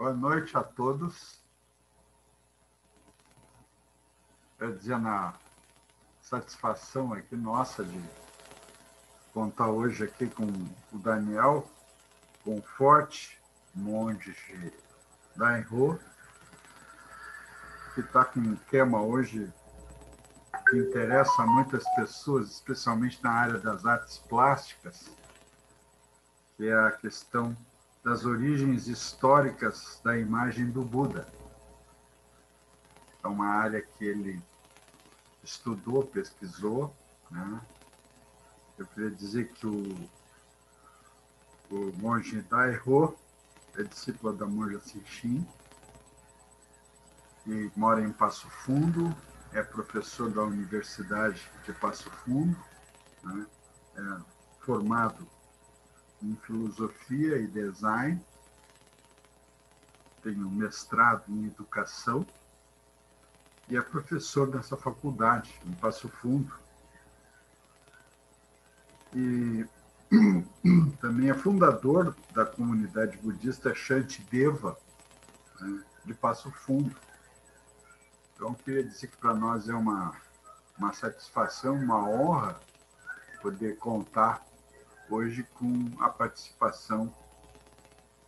Boa noite a todos. Quero dizer, na satisfação aqui nossa de contar hoje aqui com o Daniel Bonforte, monge Daihô, que está com um tema hoje que interessa a muitas pessoas, especialmente na área das artes plásticas, que é a questão das origens históricas da imagem do Buda. É uma área que ele estudou, pesquisou, né? Eu queria dizer que o monge Daihô é discípulo da monja Cixin e mora em Passo Fundo, é professor da Universidade de Passo Fundo, né? É formado em filosofia e design, tem um mestrado em educação e é professor dessa faculdade, em Passo Fundo. E também é fundador da comunidade budista Shantideva, né, de Passo Fundo. Então, eu queria dizer que para nós é uma satisfação, uma honra poder contar hoje com a participação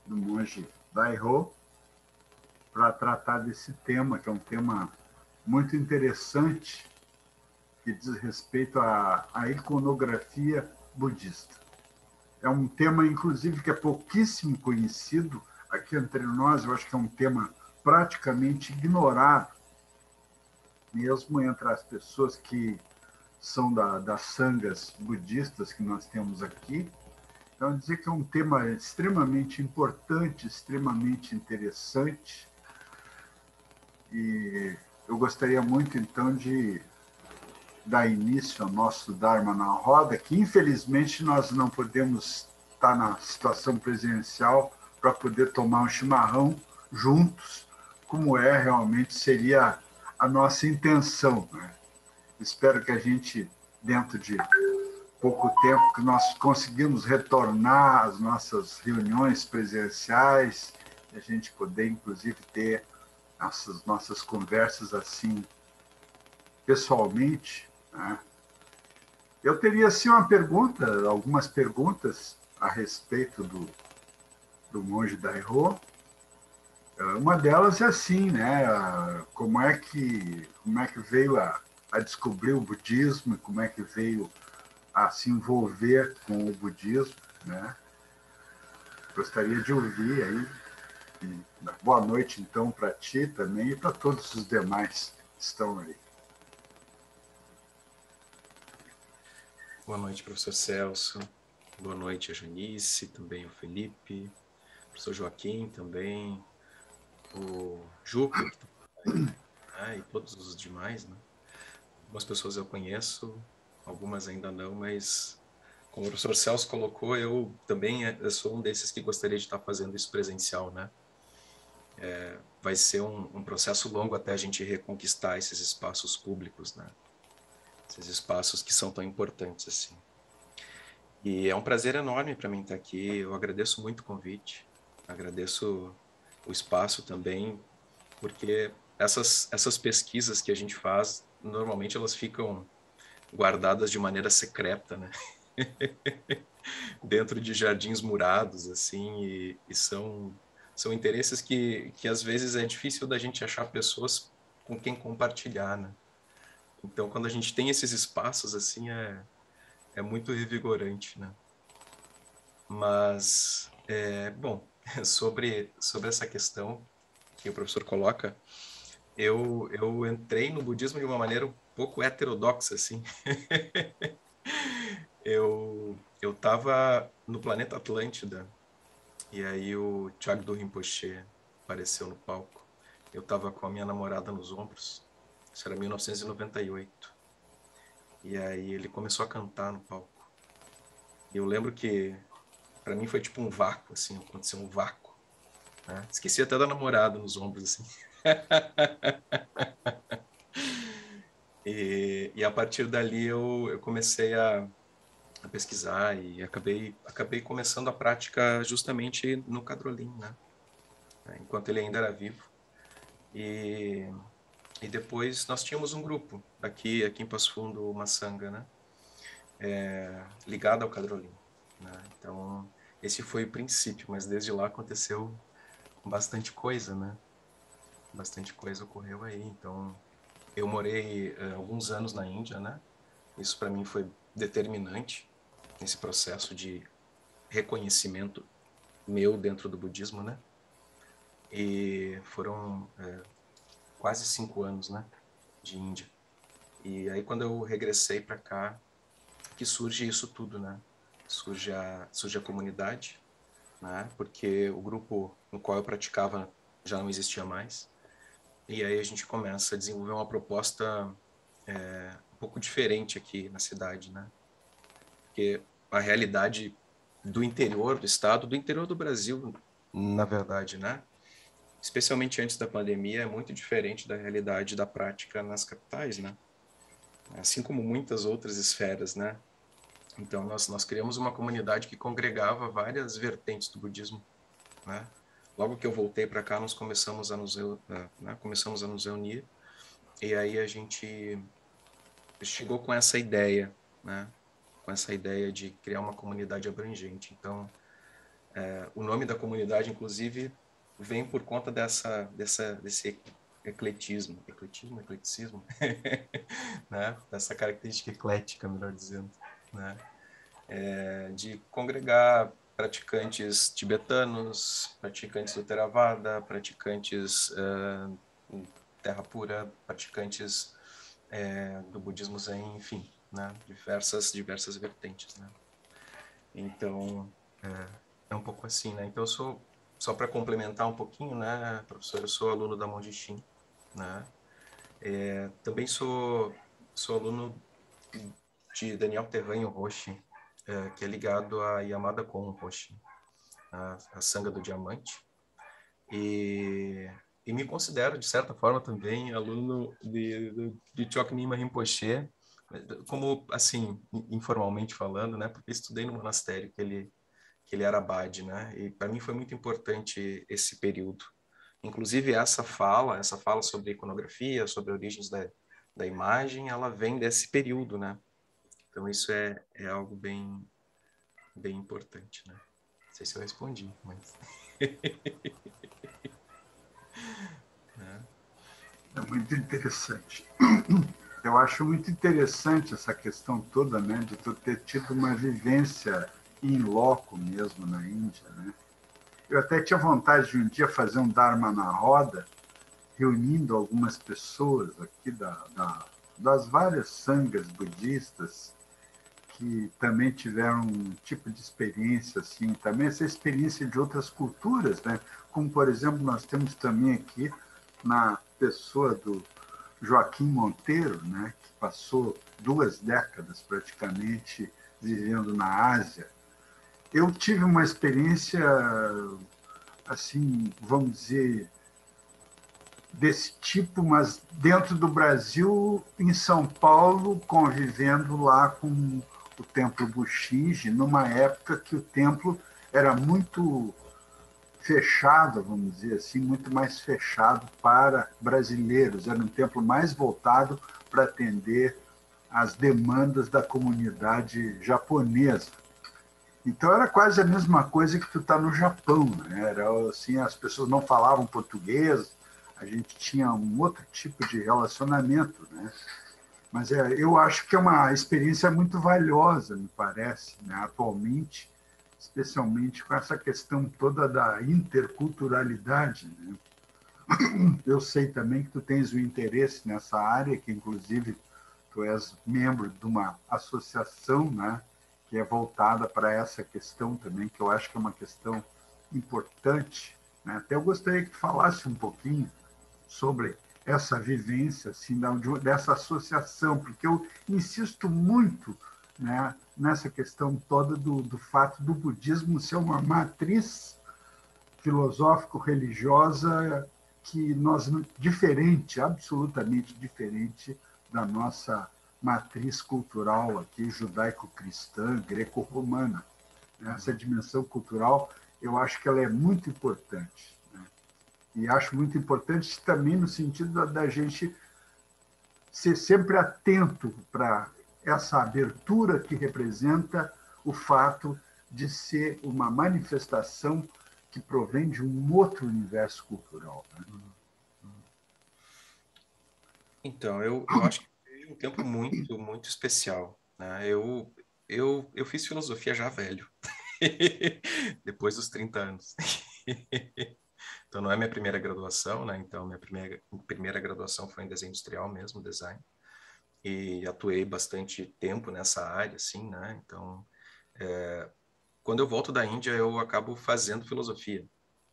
do monge Daihô para tratar desse tema, que é um tema muito interessante, que diz respeito à iconografia budista. É um tema, inclusive, que é pouquíssimo conhecido aqui entre nós. Eu acho que é um tema praticamente ignorado, mesmo entre as pessoas que são das sangas budistas que nós temos aqui. Então, dizer que é um tema extremamente importante, extremamente interessante. E eu gostaria muito, então, de dar início ao nosso Dharma na Roda, que infelizmente nós não podemos estar na situação presencial para poder tomar um chimarrão juntos, como realmente seria a nossa intenção, né? Espero que a gente, dentro de pouco tempo, que nós conseguimos retornar às nossas reuniões presenciais, e a gente poder, inclusive, ter essas nossas conversas assim, pessoalmente, né? Eu teria, assim, algumas perguntas a respeito do monge Daihô. Uma delas é assim, né? Como é que veio a descobrir o budismo, como é que veio a se envolver com o budismo, né? Gostaria de ouvir aí. E boa noite, então, para ti também e para todos os demais que estão aí. Boa noite, professor Celso. Boa noite a Janice, também o Felipe, o professor Joaquim também, o Juca, que tá aí, né, e todos os demais, né? Algumas pessoas eu conheço, algumas ainda não, mas como o professor Celso colocou, eu também eu sou um desses que gostaria de estar fazendo isso presencial, né? Vai ser um processo longo até a gente reconquistar esses espaços públicos, né? Esses espaços que são tão importantes assim. E é um prazer enorme para mim estar aqui. Eu agradeço muito o convite, agradeço o espaço também, porque essas pesquisas que a gente faz, normalmente elas ficam guardadas de maneira secreta, né? Dentro de jardins murados, assim, e são interesses que às vezes é difícil da gente achar pessoas com quem compartilhar, né? Então, quando a gente tem esses espaços, assim, é muito revigorante, né? Mas, bom, sobre essa questão que o professor coloca, eu entrei no budismo de uma maneira um pouco heterodoxa, assim. Eu estava no planeta Atlântida, e aí o Chagdu Rinpoche apareceu no palco. Eu estava com a minha namorada nos ombros, isso era 1998. E aí ele começou a cantar no palco. E eu lembro que, para mim, foi tipo um vácuo, assim, aconteceu um vácuo, né? Esqueci até da namorada nos ombros, assim. E a partir dali eu comecei a pesquisar e acabei começando a prática justamente no Kadrolin, né? né, enquanto ele ainda era vivo. E depois nós tínhamos um grupo aqui em Passo Fundo, Maçanga, né, ligado ao Cadrolim, né? Então, esse foi o princípio, mas desde lá aconteceu bastante coisa, né? Bastante coisa ocorreu aí. Então, eu morei alguns anos na Índia, né? Isso para mim foi determinante nesse processo de reconhecimento meu dentro do budismo, né? E foram quase 5 anos, né? De Índia. E aí quando eu regressei para cá, que surge isso tudo, né? Surge a comunidade, né? Porque o grupo no qual eu praticava já não existia mais. E aí a gente começa a desenvolver uma proposta um pouco diferente aqui na cidade, né? Porque a realidade do interior do estado, do interior do Brasil, na verdade, né? Especialmente antes da pandemia, é muito diferente da realidade da prática nas capitais, né? Assim como muitas outras esferas, né? Então, nós criamos uma comunidade que congregava várias vertentes do budismo, né? Logo que eu voltei para cá, nós começamos a nos reunir, e aí a gente chegou com essa ideia, né? Com essa ideia de criar uma comunidade abrangente. Então, o nome da comunidade, inclusive, vem por conta desse ecleticismo, né? Dessa característica eclética, melhor dizendo, né? De congregar praticantes tibetanos, praticantes do Theravada, praticantes Terra Pura, praticantes do budismo Zen, enfim, né? Diversas vertentes, né? Então, é um pouco assim, né? Então, só para complementar um pouquinho, né, professor, eu sou aluno da Monge Shin, né? Também sou aluno de Daniel Terranho Roshi, que é ligado a Yamada Kon Roshi, a Sanga do Diamante. E me considero, de certa forma, também aluno de Chokmyi Rinpoche, como, assim, informalmente falando, né? Porque estudei no monastério que ele era abade, né? E para mim foi muito importante esse período. Inclusive essa fala sobre iconografia, sobre origens da imagem, ela vem desse período, né? Então isso é algo bem importante, né? Não sei se eu respondi, mas né? É muito interessante. Eu acho muito interessante essa questão toda, né, de tu ter tido uma vivência in loco mesmo na Índia, né? Eu até tinha vontade de um dia fazer um Dharma na roda, reunindo algumas pessoas aqui das várias sangas budistas que também tiveram um tipo de experiência assim, também essa experiência de outras culturas, né? Como, por exemplo, nós temos também aqui na pessoa do Joaquim Monteiro, né, que passou 2 décadas praticamente vivendo na Ásia. Eu tive uma experiência, assim, vamos dizer, desse tipo, mas dentro do Brasil, em São Paulo, convivendo lá com o Templo Bushinge, numa época que o templo era muito fechado, vamos dizer assim, muito mais fechado para brasileiros. Era um templo mais voltado para atender às demandas da comunidade japonesa. Então era quase a mesma coisa que tu tá no Japão, né? Era assim, as pessoas não falavam português, a gente tinha um outro tipo de relacionamento, né? Mas eu acho que é uma experiência muito valiosa, me parece, né? Atualmente, especialmente com essa questão toda da interculturalidade, né? Eu sei também que tu tens um interesse nessa área, que inclusive tu és membro de uma associação, né, que é voltada para essa questão também, que eu acho que é uma questão importante, né? Até eu gostaria que tu falasse um pouquinho sobre essa vivência, assim, dessa associação, porque eu insisto muito, né, nessa questão toda do fato do budismo ser uma matriz filosófico-religiosa que nós diferente, absolutamente diferente da nossa matriz cultural aqui judaico-cristã, greco-romana. Essa dimensão cultural, eu acho que ela é muito importante, né? E acho muito importante também no sentido da gente ser sempre atento para essa abertura que representa o fato de ser uma manifestação que provém de um outro universo cultural. Né? Então, eu acho que foi um tempo muito, muito especial, né? Eu fiz filosofia já velho, depois dos 30 anos. Então, não é minha primeira graduação, né? Então, minha primeira graduação foi em desenho industrial mesmo, design. E atuei bastante tempo nessa área, assim, né? Então, quando eu volto da Índia, eu acabo fazendo filosofia,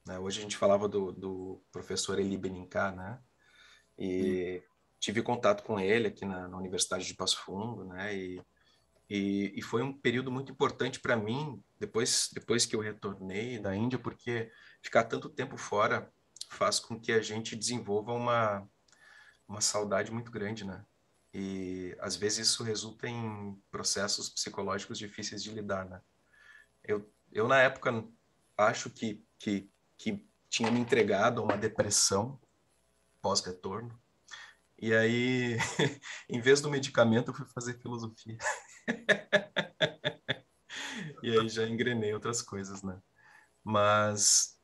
né? Hoje a gente falava do professor Eli Benincá, né? E tive contato com ele aqui na Universidade de Passo Fundo, né? E foi um período muito importante para mim, depois que eu retornei da Índia, porque ficar tanto tempo fora faz com que a gente desenvolva uma saudade muito grande, né? E às vezes isso resulta em processos psicológicos difíceis de lidar, né? Eu na época, acho que tinha me entregado a uma depressão pós-retorno. E aí, em vez do medicamento, eu fui fazer filosofia. E aí já engrenei outras coisas, né? Mas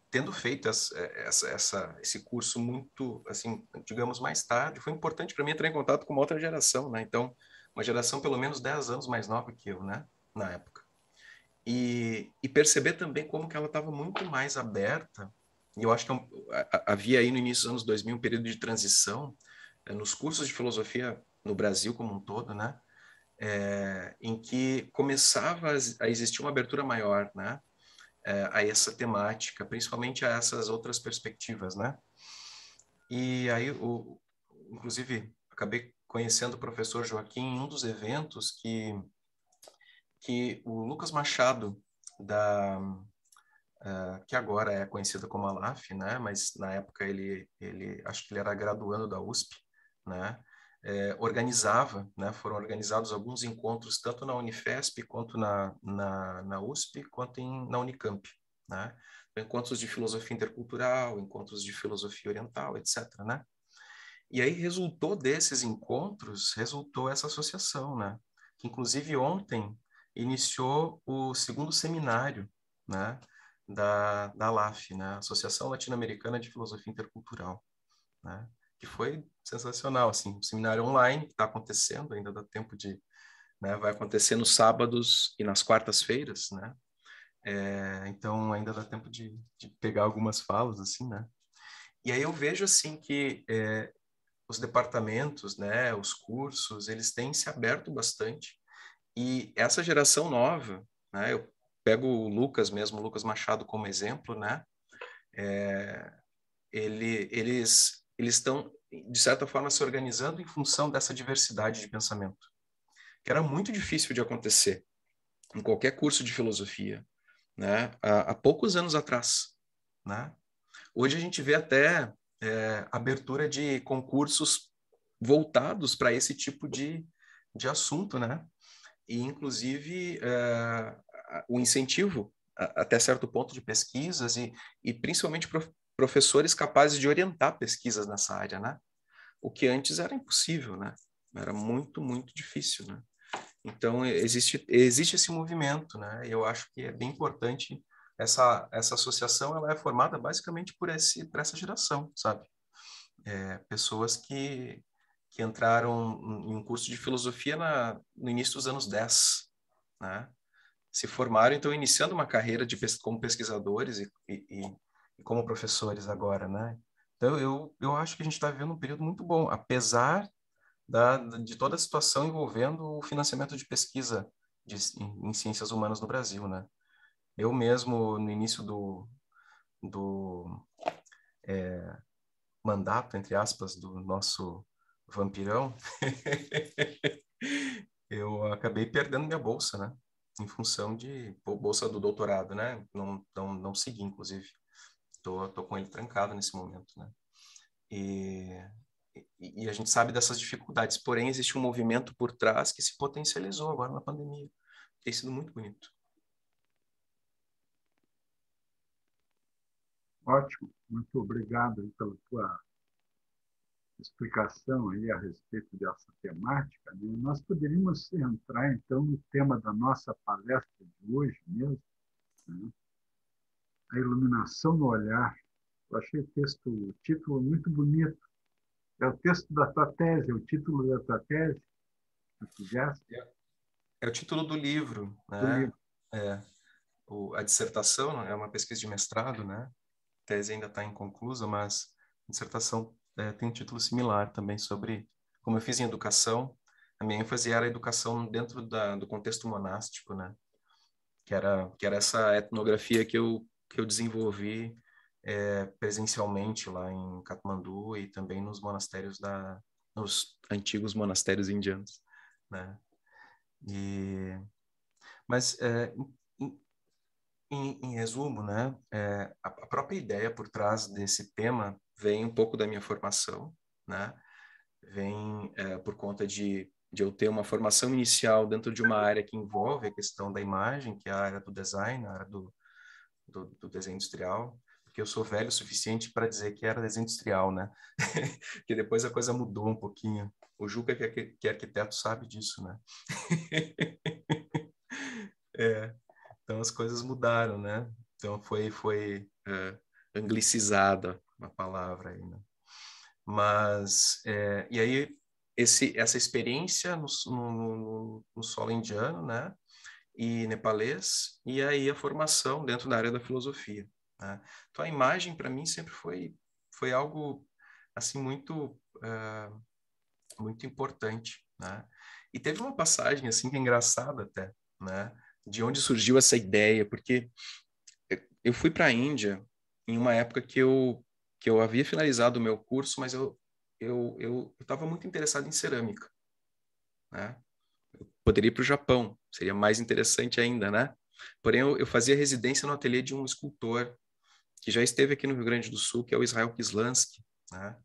tendo feito esse curso muito, assim, digamos, mais tarde, foi importante para mim entrar em contato com uma outra geração, né? Então, uma geração pelo menos 10 anos mais nova que eu, né? Na época. E perceber também como que ela estava muito mais aberta. E eu acho que havia aí no início dos anos 2000 um período de transição nos cursos de filosofia no Brasil como um todo, né? Em que começava a existir uma abertura maior, né? A essa temática, principalmente a essas outras perspectivas, né? E aí, inclusive, acabei conhecendo o professor Joaquim em um dos eventos que o Lucas Machado, que agora é conhecido como Alaf, né? Mas na época ele acho que ele era graduando da USP, né? Organizava, né? Foram organizados alguns encontros tanto na Unifesp quanto na USP, quanto na Unicamp, né? Encontros de filosofia intercultural, encontros de filosofia oriental, etc., né? E aí resultou desses encontros, resultou essa associação, né? Que inclusive ontem iniciou o segundo seminário, né? Da ALAF, né? Associação Latino-Americana de Filosofia Intercultural, né? Que foi sensacional, assim, um seminário online que está acontecendo, ainda dá tempo de, né? Vai acontecer nos sábados e nas quartas-feiras, né? Então ainda dá tempo de pegar algumas falas, assim, né? E aí eu vejo, assim, que os departamentos, né, os cursos, eles têm se aberto bastante. E essa geração nova, né, eu pego o Lucas mesmo, o Lucas Machado como exemplo, né, eles estão, de certa forma, se organizando em função dessa diversidade de pensamento, que era muito difícil de acontecer em qualquer curso de filosofia, né, há poucos anos atrás, né. Hoje a gente vê até abertura de concursos voltados para esse tipo de assunto, né? E, inclusive, o incentivo, até certo ponto, de pesquisas e principalmente professores capazes de orientar pesquisas nessa área, né? O que antes era impossível, né? Era muito, muito difícil, né? Então, existe esse movimento, né? E eu acho que é bem importante essa associação, ela é formada basicamente por essa geração, sabe? Pessoas que entraram em um curso de filosofia no início dos anos 10, né? Se formaram, então, iniciando uma carreira como pesquisadores e como professores agora, né? Então, eu acho que a gente está vivendo um período muito bom, apesar de toda a situação envolvendo o financiamento de pesquisa em ciências humanas no Brasil, né? Eu mesmo, no início do mandato, entre aspas, do nosso vampirão, eu acabei perdendo minha bolsa, né? Em função de bolsa do doutorado, né? Não segui, inclusive. Tô com ele trancado nesse momento, né? E, e a gente sabe dessas dificuldades. Porém, existe um movimento por trás que se potencializou agora na pandemia. Tem sido muito bonito. Ótimo, muito obrigado aí pela tua explicação aí a respeito dessa temática, né? Nós poderíamos entrar, então, no tema da nossa palestra de hoje mesmo, né? A iluminação no olhar. Eu achei o título muito bonito. É o texto da tua tese, é o título da tua tese, se fizesse, É o título do livro, do né? livro. É, a dissertação é uma pesquisa de mestrado, né? A tese ainda está inconclusa, mas a dissertação tem um título similar também sobre, como eu fiz em educação, a minha ênfase era a educação dentro do contexto monástico, né? Que era essa etnografia que eu desenvolvi presencialmente lá em Katmandu e também nos monastérios nos antigos monastérios indianos, né? E, mas em, em resumo, né? A própria ideia por trás desse tema vem um pouco da minha formação, né? Vem por conta de eu ter uma formação inicial dentro de uma área que envolve a questão da imagem, que é a área do design, a área do desenho industrial, porque eu sou velho o suficiente para dizer que era desenho industrial, né? Que depois a coisa mudou um pouquinho. O Juca, que é arquiteto, sabe disso, né? É, então as coisas mudaram, né? Então foi anglicizada a palavra aí, né? Mas, e aí, essa experiência no solo indiano, né? E nepalês, e aí a formação dentro da área da filosofia, né? Então a imagem para mim sempre foi algo assim muito importante, né? E teve uma passagem assim que é engraçada até, né? De onde surgiu essa ideia, porque eu fui para a Índia em uma época que eu havia finalizado o meu curso, mas eu estava muito interessado em cerâmica, né? Poderia ir para o Japão, seria mais interessante ainda, né? Porém, eu fazia residência no ateliê de um escultor que já esteve aqui no Rio Grande do Sul, que é o Israel Kislansky, né?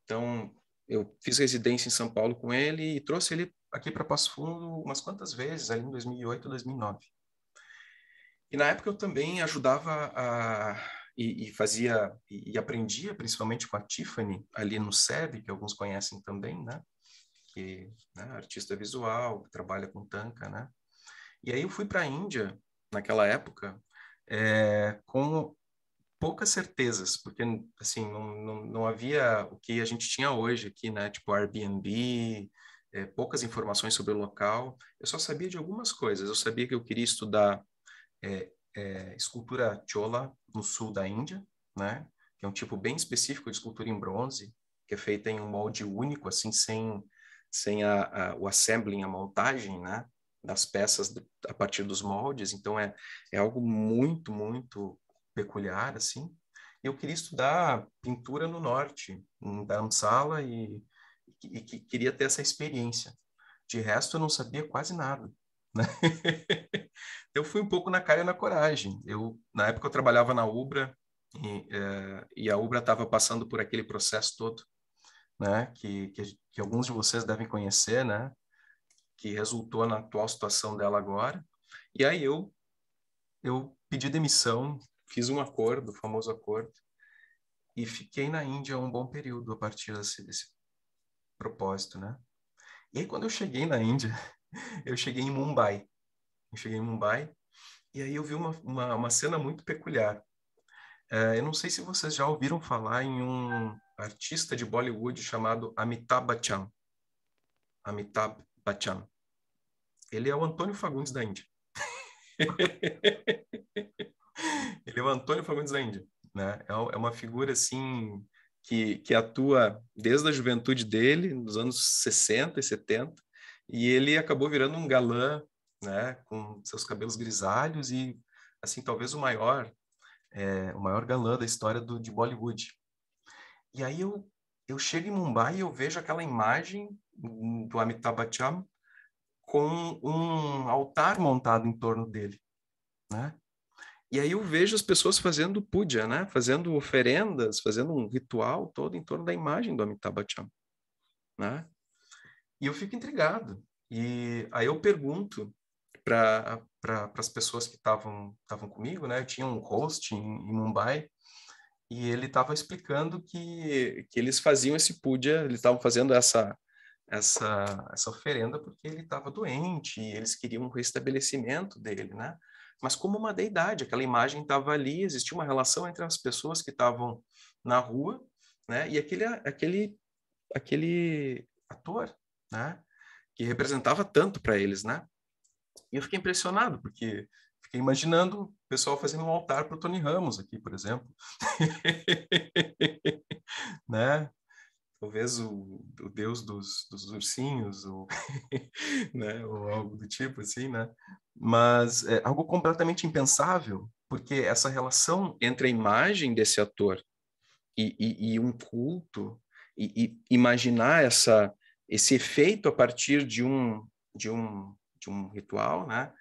Então, eu fiz residência em São Paulo com ele e trouxe ele aqui para Passo Fundo umas quantas vezes, ali em 2008, 2009. E na época eu também ajudava e fazia e aprendia, principalmente com a Tiffany, ali no SEB, que alguns conhecem também, né? Que, né, artista visual, que trabalha com tanka, né? E aí eu fui para a Índia, naquela época, com poucas certezas, porque, assim, não havia o que a gente tinha hoje aqui, né? Tipo Airbnb, poucas informações sobre o local. Eu só sabia de algumas coisas. Eu sabia que eu queria estudar escultura chola no sul da Índia, né? Que é um tipo bem específico de escultura em bronze, que é feita em um molde único, assim, sem o assembling, a montagem, né? Das peças a partir dos moldes. Então, é algo muito, muito peculiar, assim. Eu queria estudar pintura no norte, em Dharamsala, e queria ter essa experiência. De resto, eu não sabia quase nada, né? Eu fui um pouco na cara e na coragem. Na época, eu trabalhava na Ubra e a Ubra estava passando por aquele processo todo, né? Que alguns de vocês devem conhecer, né? Que resultou na atual situação dela agora. E aí eu pedi demissão, fiz um acordo, o famoso acordo, e fiquei na Índia um bom período a partir desse propósito, né? E aí, quando eu cheguei na Índia, eu cheguei em Mumbai. Eu cheguei em Mumbai e aí eu vi uma cena muito peculiar. Eu não sei se vocês já ouviram falar em um artista de Bollywood chamado Amitabh Bachchan. Amitabh Bachchan. Ele é o Antônio Fagundes da Índia. Ele é o Antônio Fagundes da Índia, né? É uma figura assim que atua desde a juventude dele, nos anos 60 e 70, e ele acabou virando um galã, né, com seus cabelos grisalhos e assim talvez o maior galã da história de Bollywood. E aí eu chego em Mumbai e eu vejo aquela imagem do Amitabh Bachchan com um altar montado em torno dele, né? E aí eu vejo as pessoas fazendo puja, né? Fazendo oferendas, fazendo um ritual todo em torno da imagem do Amitabh Bachchan, né? E eu fico intrigado. E aí eu pergunto para as pessoas que estavam comigo, né? Eu tinha um host em Mumbai e ele estava explicando que eles faziam esse puja, eles estavam fazendo essa oferenda porque ele estava doente e eles queriam um restabelecimento dele, né? Mas como uma deidade, aquela imagem estava ali, existia uma relação entre as pessoas que estavam na rua, né? E aquele ator, né? Que representava tanto para eles, né? E eu fiquei impressionado, porque fiquei imaginando o pessoal fazendo um altar para o Tony Ramos aqui, por exemplo. Né? Talvez o deus dos ursinhos, ou, né? Ou algo do tipo, assim, né? Mas é algo completamente impensável, porque essa relação entre a imagem desse ator e um culto, e imaginar esse efeito a partir de um ritual, né?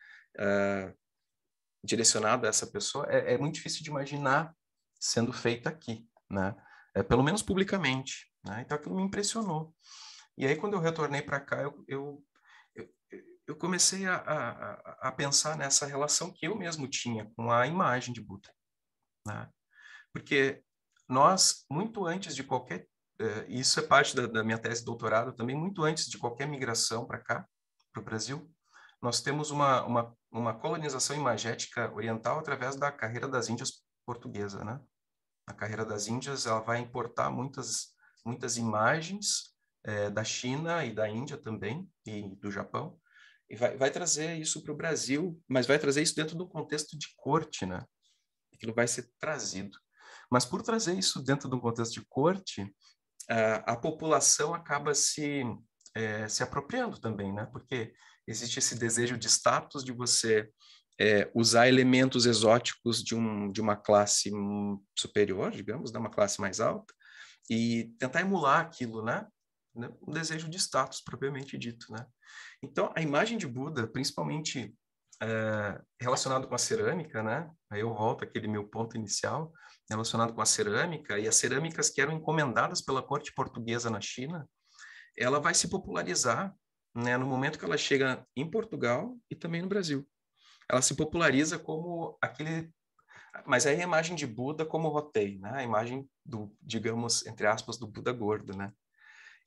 Direcionado a essa pessoa, é muito difícil de imaginar sendo feito aqui, né? Pelo menos publicamente, né? Então aquilo me impressionou. E aí quando eu retornei para cá, eu, eu comecei a pensar nessa relação que eu mesmo tinha com a imagem de Buda, né? Porque nós, muito antes de qualquer... isso é parte da minha tese de doutorado também, muito antes de qualquer migração para cá, para o Brasil, nós temos uma colonização imagética oriental através da carreira das Índias portuguesa, né? A carreira das Índias, ela vai importar muitas imagens da China e da Índia também, e do Japão, e vai trazer isso para o Brasil, mas vai trazer isso dentro do contexto de corte, né? Aquilo vai ser trazido. Mas por trazer isso dentro de um contexto de corte, a população acaba se apropriando também, né? Porque existe esse desejo de status de você usar elementos exóticos de uma classe superior, digamos, de uma classe mais alta, e tentar emular aquilo, né? Um desejo de status, propriamente dito, né? Então, a imagem de Buda, principalmente relacionado com a cerâmica, né? Aí eu volto àquele meu ponto inicial, relacionado com a cerâmica, e as cerâmicas que eram encomendadas pela corte portuguesa na China, ela vai se popularizar, né, no momento que ela chega em Portugal e também no Brasil. Ela se populariza como aquele... Mas aí a imagem de Buda como Rotei, né? A imagem do, digamos, entre aspas, do Buda gordo, né?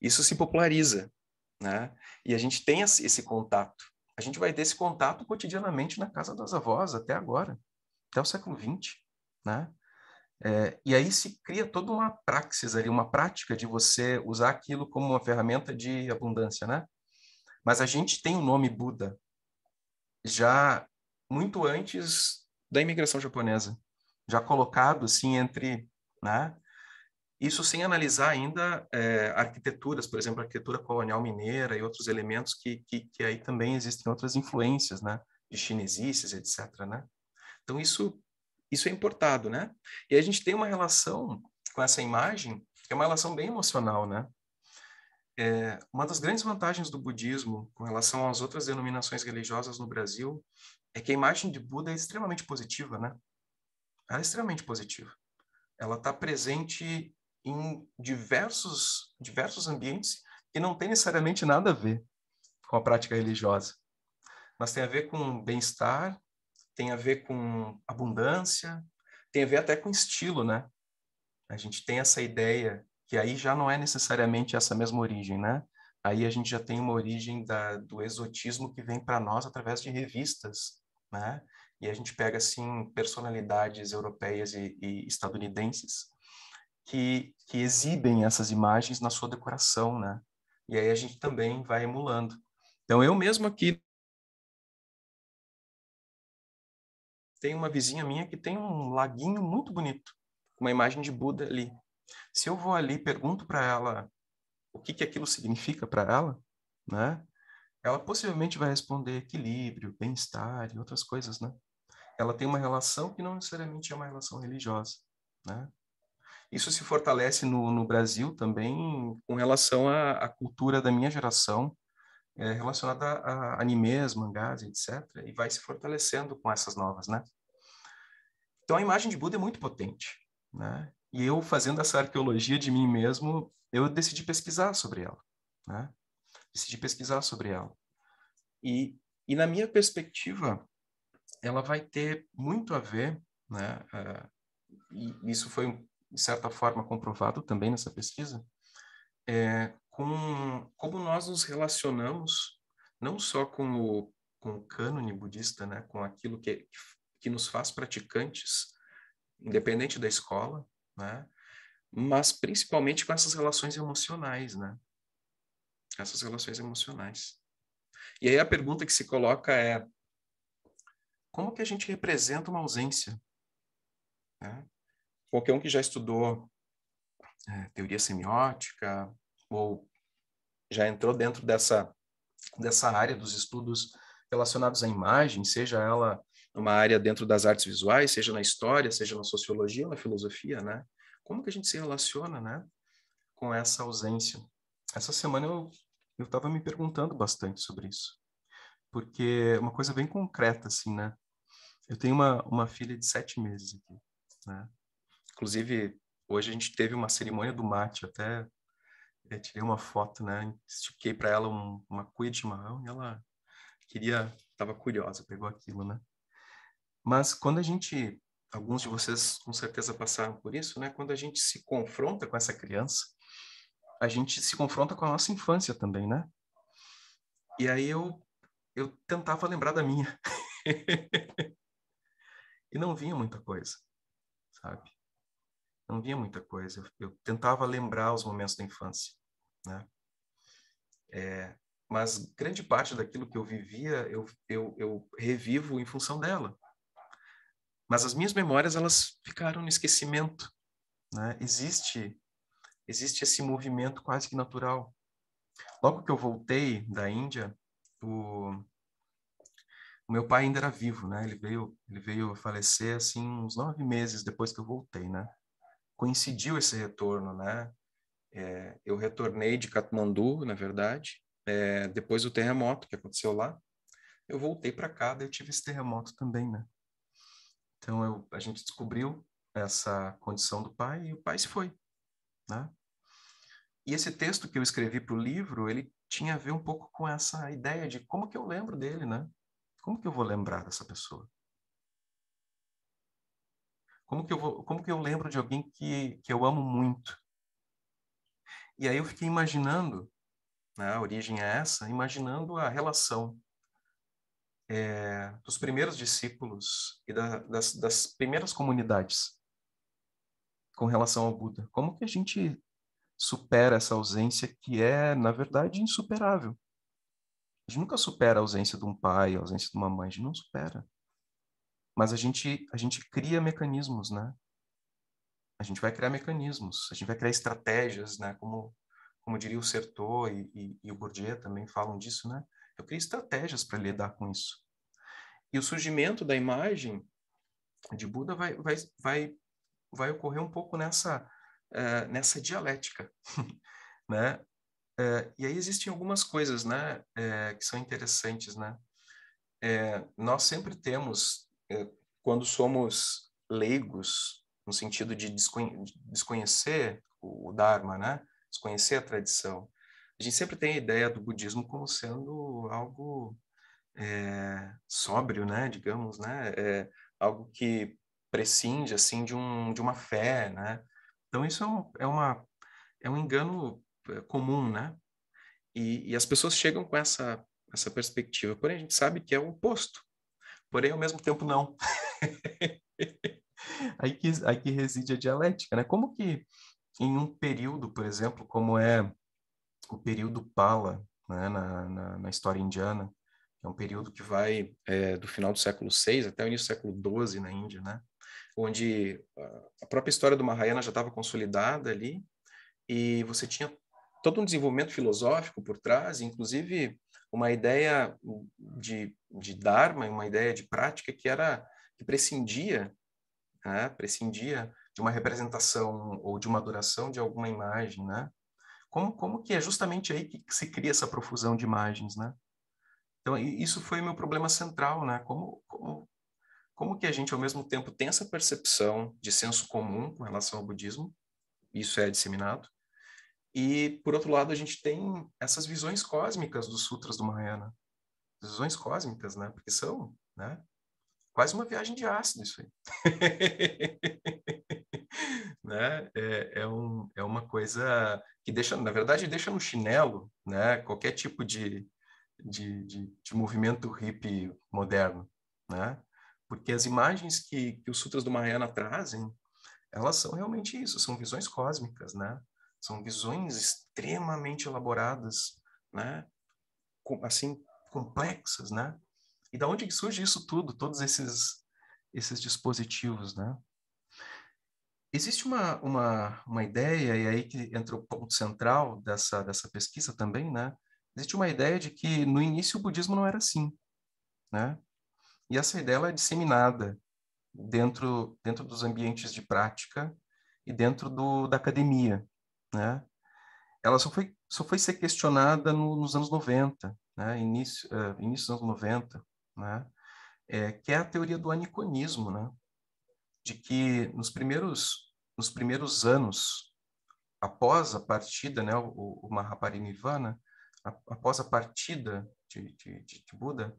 Isso se populariza, né? E a gente tem esse contato. A gente vai ter esse contato cotidianamente na casa das avós até agora, até o século XX, né? E aí se cria toda uma praxis ali, uma prática de você usar aquilo como uma ferramenta de abundância, né? Mas a gente tem o nome Buda já muito antes da imigração japonesa, já colocado assim entre, né? Isso sem analisar ainda arquiteturas, por exemplo, a arquitetura colonial mineira e outros elementos que aí também existem outras influências, né? De chinesices, etc., né? Então, isso é importado, né? E a gente tem uma relação com essa imagem, que é uma relação bem emocional, né? Uma das grandes vantagens do budismo com relação às outras denominações religiosas no Brasil é que a imagem de Buda é extremamente positiva, né? Ela é extremamente positiva. Ela está presente em diversos ambientes que não tem necessariamente nada a ver com a prática religiosa, mas tem a ver com bem-estar, tem a ver com abundância, tem a ver até com estilo, né? A gente tem essa ideia que aí já não é necessariamente essa mesma origem, né? Aí a gente já tem uma origem do exotismo que vem para nós através de revistas, né? E a gente pega, assim, personalidades europeias e estadunidenses que exibem essas imagens na sua decoração, né? E aí a gente também vai emulando. Então, eu mesmo aqui tenho uma vizinha minha que tem um laguinho muito bonito, uma imagem de Buda ali. Se eu vou ali e pergunto para ela o que aquilo significa para ela, né? Ela possivelmente vai responder equilíbrio, bem-estar e outras coisas, né? Ela tem uma relação que não necessariamente é uma relação religiosa, né? Isso se fortalece no Brasil também com relação à cultura da minha geração, relacionada a animes, mangás, etc. E vai se fortalecendo com essas novas, né? Então a imagem de Buda é muito potente, né? E eu, fazendo essa arqueologia de mim mesmo, eu decidi pesquisar sobre ela, né? Decidi pesquisar sobre ela. E na minha perspectiva, ela vai ter muito a ver, né? E isso foi de certa forma, comprovado também nessa pesquisa, com como nós nos relacionamos, não só com o cânone budista, né, com aquilo que nos faz praticantes, independente da escola, né, mas principalmente com essas relações emocionais, né? Essas relações emocionais. E aí a pergunta que se coloca é: como que a gente representa uma ausência? Né? Qualquer um que já estudou teoria semiótica ou já entrou dentro dessa área dos estudos relacionados à imagem, seja ela uma área dentro das artes visuais, seja na história, seja na sociologia ou na filosofia, né? Como que a gente se relaciona, né, com essa ausência? Essa semana eu estava me perguntando bastante sobre isso, porque é uma coisa bem concreta, assim, né? Eu tenho uma filha de 7 meses aqui, né? Inclusive, hoje a gente teve uma cerimônia do mate, até tirei uma foto, né? Estiquei para ela uma cuia de chimarrão e ela estava curiosa, pegou aquilo, né? Mas quando alguns de vocês com certeza passaram por isso, né? Quando a gente se confronta com essa criança, a gente se confronta com a nossa infância também, né? E aí eu tentava lembrar da minha. E não vinha muita coisa, sabe? Não vinha muita coisa. Eu tentava lembrar os momentos da infância, né? Mas grande parte daquilo que eu vivia, eu revivo em função dela. Mas as minhas memórias, elas ficaram no esquecimento, né? Existe esse movimento quase que natural. Logo que eu voltei da Índia, o meu pai ainda era vivo, né? Ele veio a falecer assim uns 9 meses depois que eu voltei, né? Coincidiu esse retorno, né? Eu retornei de Katmandu, na verdade, depois do terremoto que aconteceu lá. Eu voltei para cá, daí eu tive esse terremoto também, né? Então a gente descobriu essa condição do pai e o pai se foi, né? E esse texto que eu escrevi para o livro, ele tinha a ver um pouco com essa ideia de como que eu lembro dele, né? Como que eu vou lembrar dessa pessoa? Como que eu lembro de alguém que eu amo muito? E aí eu fiquei imaginando, né, a origem é essa, imaginando a relação dos primeiros discípulos e das primeiras comunidades com relação ao Buda. Como que a gente supera essa ausência que é, na verdade, insuperável? A gente nunca supera a ausência de um pai, a ausência de uma mãe, a gente não supera. Mas a gente cria mecanismos, né? A gente vai criar mecanismos, a gente vai criar estratégias, né? Como diria o Certeau e o Bourdieu também falam disso, né? Eu crio estratégias para lidar com isso. E o surgimento da imagem de Buda vai ocorrer um pouco nessa dialética, né? E aí existem algumas coisas, né? Que são interessantes, né? Nós sempre temos, quando somos leigos, no sentido de desconhecer o Dharma, né? Desconhecer a tradição, a gente sempre tem a ideia do budismo como sendo algo sóbrio, né? Digamos, né? Algo que prescinde assim de uma fé, né? Então isso é um engano comum, né? E as pessoas chegam com essa perspectiva, porém a gente sabe que é o oposto. Porém, ao mesmo tempo, não. Aí que reside a dialética, né? Como que em um período, por exemplo, como é o período Pala, né, na história indiana, que é um período que vai do final do século VI até o início do século XII na Índia, né? Onde a própria história do Mahayana já estava consolidada ali, e você tinha todo um desenvolvimento filosófico por trás, inclusive uma ideia de Dharma, uma ideia de prática que prescindia, né? Prescindia de uma representação ou de uma adoração de alguma imagem, né? Como que é justamente aí que se cria essa profusão de imagens, né? Então, isso foi o meu problema central, né? Como que a gente, ao mesmo tempo, tem essa percepção de senso comum com relação ao budismo, isso é disseminado, e, por outro lado, a gente tem essas visões cósmicas dos sutras do Mahayana. Visões cósmicas, né? Porque são, né? Quase uma viagem de ácido isso aí. né? É uma coisa que deixa, na verdade, deixa no chinelo, né? Qualquer tipo de movimento hippie moderno, né? Porque as imagens que os Sutras do Mahayana trazem, elas são realmente isso, são visões cósmicas, né? São visões extremamente elaboradas, né? Assim, complexas, né? E da onde que surge isso tudo, todos esses dispositivos, né? Existe uma ideia, e aí que entra o ponto central dessa pesquisa também, né? Existe uma ideia de que no início o budismo não era assim, né? E essa ideia ela é disseminada dentro dos ambientes de prática e dentro da academia, né? Ela só foi ser questionada nos anos 90, né? Início dos anos 90, né? Que é a teoria do aniconismo, né? De que nos primeiros anos após a partida, né, o Mahaparinirvana, após a partida de Buda,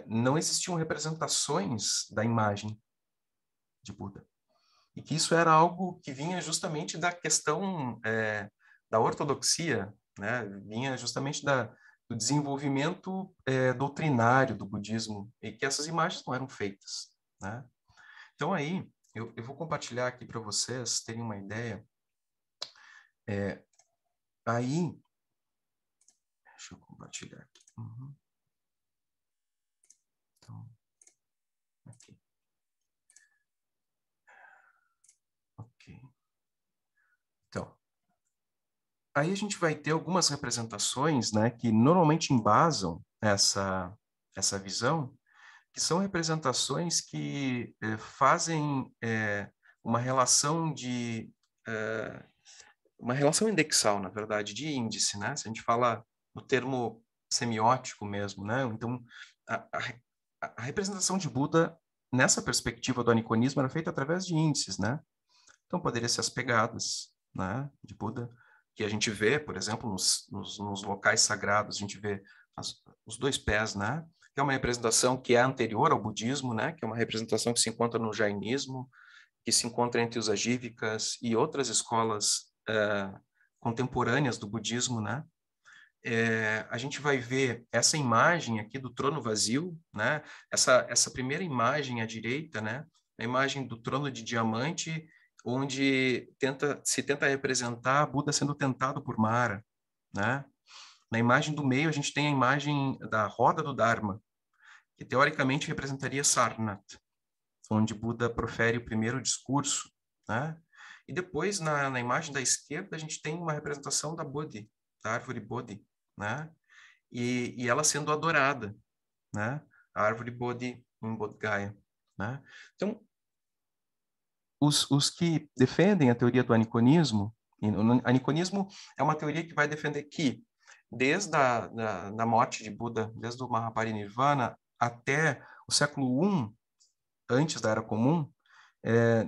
não existiam representações da imagem de Buda. E que isso era algo que vinha justamente da questão da ortodoxia, né? Vinha justamente do desenvolvimento doutrinário do budismo, e que essas imagens não eram feitas, né? Então aí, eu vou compartilhar aqui para vocês terem uma ideia. Aí, deixa eu compartilhar aqui. Uhum. Então, aqui. Ok. Então, aí a gente vai ter algumas representações, né, que normalmente embasam essa visão, que são representações que fazem uma relação uma relação indexal, na verdade, de índice, né? Se a gente fala no termo semiótico mesmo, né? Então, a, a representação de Buda nessa perspectiva do aniconismo era feita através de índices, né? Então, poderia ser as pegadas, né, de Buda, que a gente vê, por exemplo, nos locais sagrados, a gente vê os dois pés, né? Que é uma representação que é anterior ao budismo, né? Que é uma representação que se encontra no jainismo, que se encontra entre os agívikas e outras escolas contemporâneas do budismo, né? A gente vai ver essa imagem aqui do trono vazio, né? Essa primeira imagem à direita, né? A imagem do trono de diamante, onde se tenta representar Buda sendo tentado por Mara, né? Na imagem do meio, a gente tem a imagem da roda do Dharma, que teoricamente representaria Sarnath, onde Buda profere o primeiro discurso, né? E depois, na imagem da esquerda, a gente tem uma representação da Bodhi, da árvore Bodhi, né? E ela sendo adorada, né? A árvore Bodhi em Bodh Gaya, né? Então, os que defendem a teoria do aniconismo, e o aniconismo é uma teoria que vai defender que, desde da morte de Buda, desde o Mahaparinirvana até o século I, antes da Era Comum,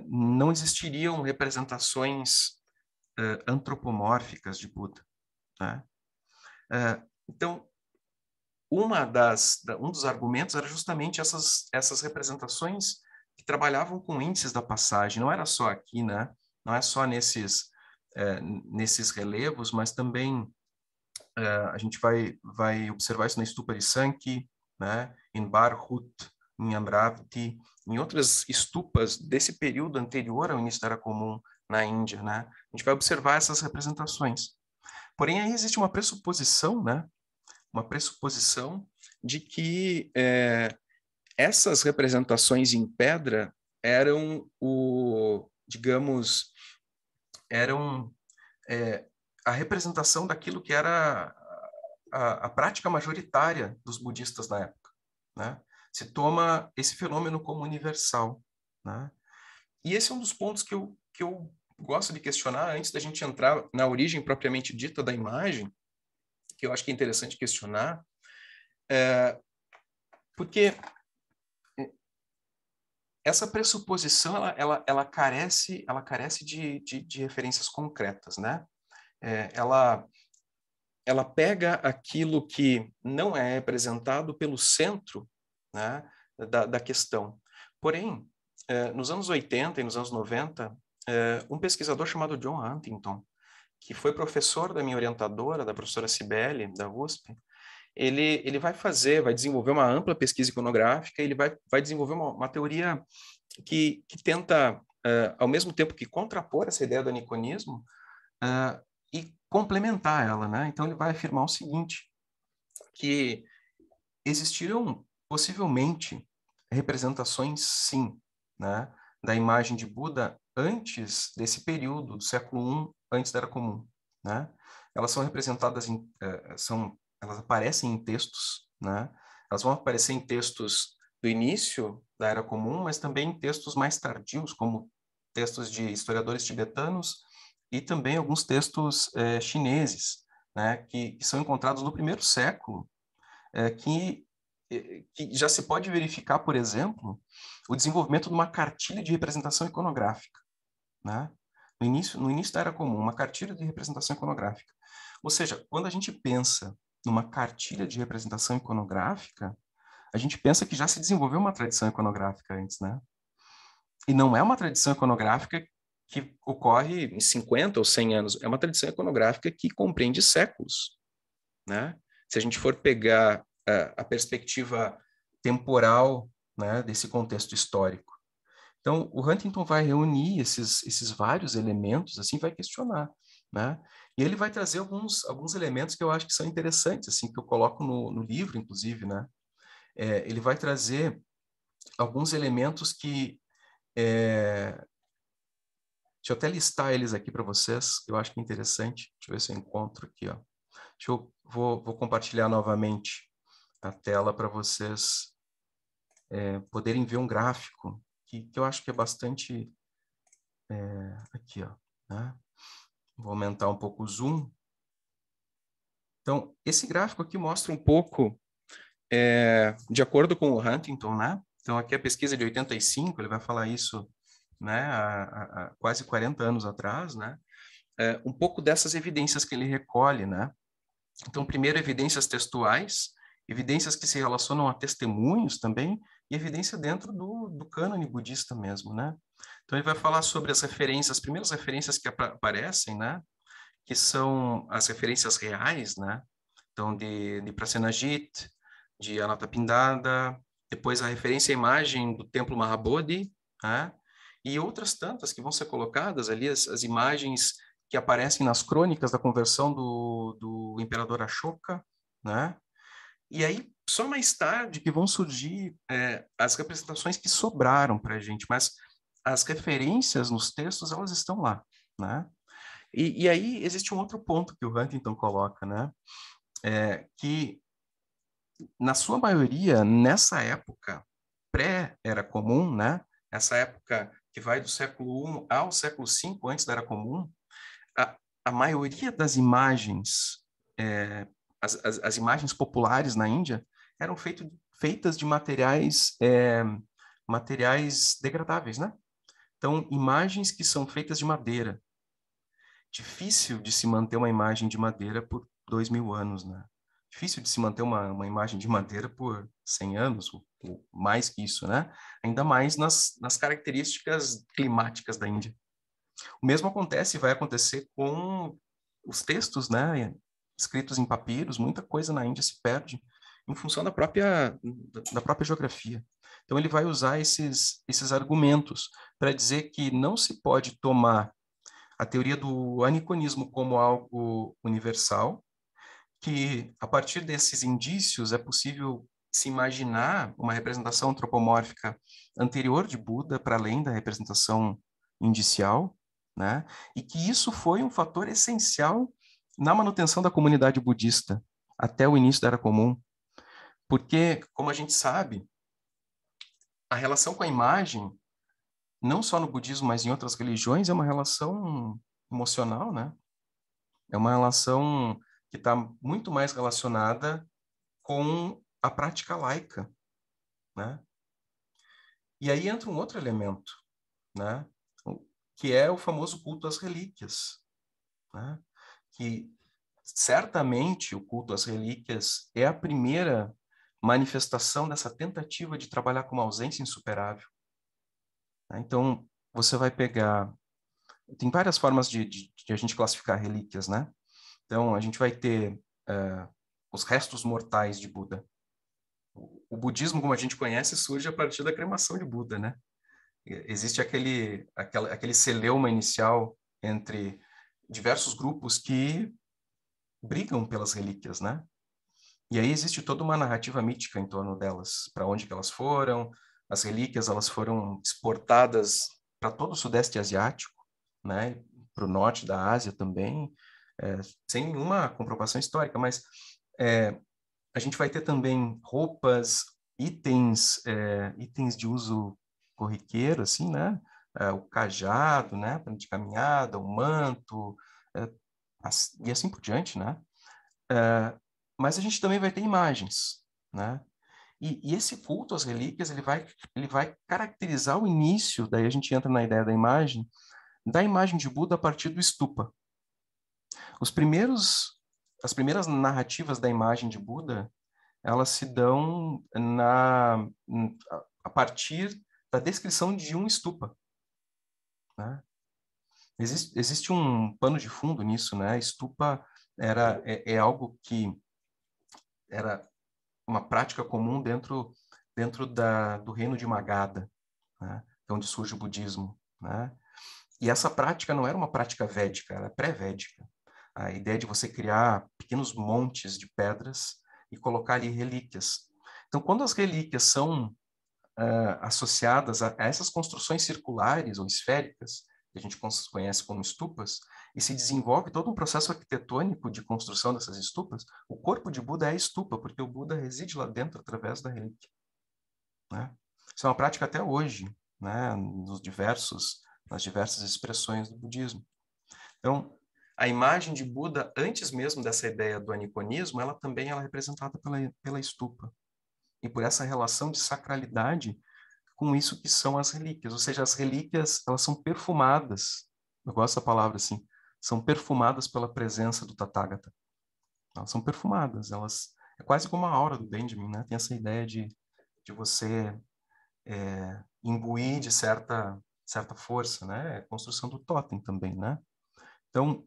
não existiriam representações antropomórficas de Buda, né? Então, um dos argumentos era justamente essas representações que trabalhavam com índices da passagem. Não era só aqui, né? Não é só nesses relevos, mas também a gente vai observar isso na Stupa de Sankey, né? Em Barhut, em Amravati, em outras estupas desse período anterior ao início da Era Comum na Índia, né? A gente vai observar essas representações. Porém, aí existe uma pressuposição, né? Uma pressuposição de que essas representações em pedra eram digamos, eram a representação daquilo que era a prática majoritária dos budistas na época, né? Se toma esse fenômeno como universal, né? E esse é um dos pontos que eu gosto de questionar antes da gente entrar na origem propriamente dita da imagem, que eu acho que é interessante questionar, porque essa pressuposição ela carece de referências concretas, né? Ela pega aquilo que não é representado pelo centro, né, da questão. Porém, nos anos 80 e nos anos 90, um pesquisador chamado John Huntington, que foi professor da minha orientadora, da professora Cibele, da USP. Ele vai desenvolver uma ampla pesquisa iconográfica, ele vai desenvolver uma teoria que tenta, ao mesmo tempo que contrapor essa ideia do aniconismo, e complementar ela, né? Então ele vai afirmar o seguinte, que existiram possivelmente representações, sim, né, da imagem de Buda antes desse período do século I, antes da Era Comum, né? Elas são representadas elas aparecem em textos, né? Elas vão aparecer em textos do início da Era Comum, mas também em textos mais tardios, como textos de historiadores tibetanos e também alguns textos chineses, né, que são encontrados no primeiro século, que já se pode verificar, por exemplo, o desenvolvimento de uma cartilha de representação iconográfica, né? No início da Era Comum, uma cartilha de representação iconográfica. Ou seja, quando a gente pensa numa cartilha de representação iconográfica, a gente pensa que já se desenvolveu uma tradição iconográfica antes, né? E não é uma tradição iconográfica que ocorre em 50 ou 100 anos, é uma tradição iconográfica que compreende séculos, né? Se a gente for pegar a perspectiva temporal, né, desse contexto histórico. Então, o Huntington vai reunir esses vários elementos, assim, vai questionar, né? E ele vai trazer alguns elementos que eu acho que são interessantes, assim, que eu coloco no livro, inclusive, né? Ele vai trazer alguns elementos que... deixa eu até listar eles aqui para vocês, eu acho que é interessante. Deixa eu ver se eu encontro aqui, ó. Vou compartilhar novamente a tela para vocês poderem ver um gráfico que eu acho que é bastante... aqui, ó, né? Vou aumentar um pouco o zoom. Então, esse gráfico aqui mostra um pouco, de acordo com o Huntington, né? Então, aqui a pesquisa de 85, ele vai falar isso, né, há quase 40 anos atrás, né? Um pouco dessas evidências que ele recolhe, né? Então, primeiro, evidências textuais, evidências que se relacionam a testemunhos também, e evidência dentro do cânone budista mesmo, né? Então, ele vai falar sobre as primeiras referências que aparecem, né? Que são as referências reais, né? Então, de Prasenajit, de Anathapindada, depois a referência à imagem do Templo Mahabodhi, né? E outras tantas que vão ser colocadas ali, as imagens que aparecem nas crônicas da conversão do imperador Ashoka, né? E aí, só mais tarde que vão surgir as representações que sobraram para a gente, mas as referências nos textos, elas estão lá, né? E aí existe um outro ponto que o Huntington coloca, né? Que, na sua maioria, nessa época pré-Era Comum, né? Essa época que vai do século I ao século V, antes da Era Comum, a maioria das imagens, as imagens populares na Índia, eram feitas de materiais degradáveis, né? Então, imagens que são feitas de madeira. Difícil de se manter uma imagem de madeira por 2000 anos, né? Difícil de se manter uma imagem de madeira por 100 anos, ou mais que isso, né? Ainda mais nas características climáticas da Índia. O mesmo vai acontecer com os textos, né? Escritos em papiros, muita coisa na Índia se perde em função da própria geografia. Então, ele vai usar esses argumentos para dizer que não se pode tomar a teoria do aniconismo como algo universal, que a partir desses indícios é possível se imaginar uma representação antropomórfica anterior de Buda para além da representação indicial, né? E que isso foi um fator essencial na manutenção da comunidade budista até o início da Era Comum, porque, como a gente sabe, a relação com a imagem, não só no budismo, mas em outras religiões, é uma relação emocional, né? É uma relação que está muito mais relacionada com a prática laica, né? E aí entra um outro elemento, né? Que é o famoso culto às relíquias, né? Que certamente o culto às relíquias é a primeira manifestação dessa tentativa de trabalhar com uma ausência insuperável, né? Então, você vai pegar tem várias formas de a gente classificar relíquias, né? Então, a gente vai ter os restos mortais de Buda. O budismo, como a gente conhece, surge a partir da cremação de Buda, né? Existe aquele celeuma inicial entre diversos grupos que brigam pelas relíquias, né? E aí existe toda uma narrativa mítica em torno delas, para onde que elas foram. As relíquias, elas foram exportadas para todo o Sudeste Asiático, né? Para o norte da Ásia também, sem nenhuma comprovação histórica, mas a gente vai ter também roupas, itens de uso corriqueiro, assim, né? O cajado, né? De caminhada, o manto, e assim por diante, né? Mas a gente também vai ter imagens, né? E esse culto às relíquias, ele vai caracterizar o início, daí a gente entra na ideia da imagem de Buda a partir do stupa. As primeiras narrativas da imagem de Buda, elas se dão a partir da descrição de um stupa, né? Existe um pano de fundo nisso, né? Stupa é algo que era uma prática comum dentro do reino de Magadha, né? Onde surge o budismo, né? E essa prática não era uma prática védica, era pré-védica. A ideia de você criar pequenos montes de pedras e colocar ali relíquias. Então, quando as relíquias são associadas a essas construções circulares ou esféricas, que a gente conhece como estupas, e se desenvolve todo um processo arquitetônico de construção dessas estupas, o corpo de Buda é a estupa, porque o Buda reside lá dentro através da relíquia, né? Isso é uma prática até hoje, né? Nas diversas expressões do budismo. Então, a imagem de Buda, antes mesmo dessa ideia do aniconismo, ela também é representada pela estupa. E por essa relação de sacralidade com isso que são as relíquias. Ou seja, as relíquias, elas são perfumadas. Eu gosto dessa palavra assim. São perfumadas pela presença do Tathagata. Elas são perfumadas. É quase como a aura do Benjamin, né? Tem essa ideia de você imbuir de certa força, né? É a construção do totem também, né? Então,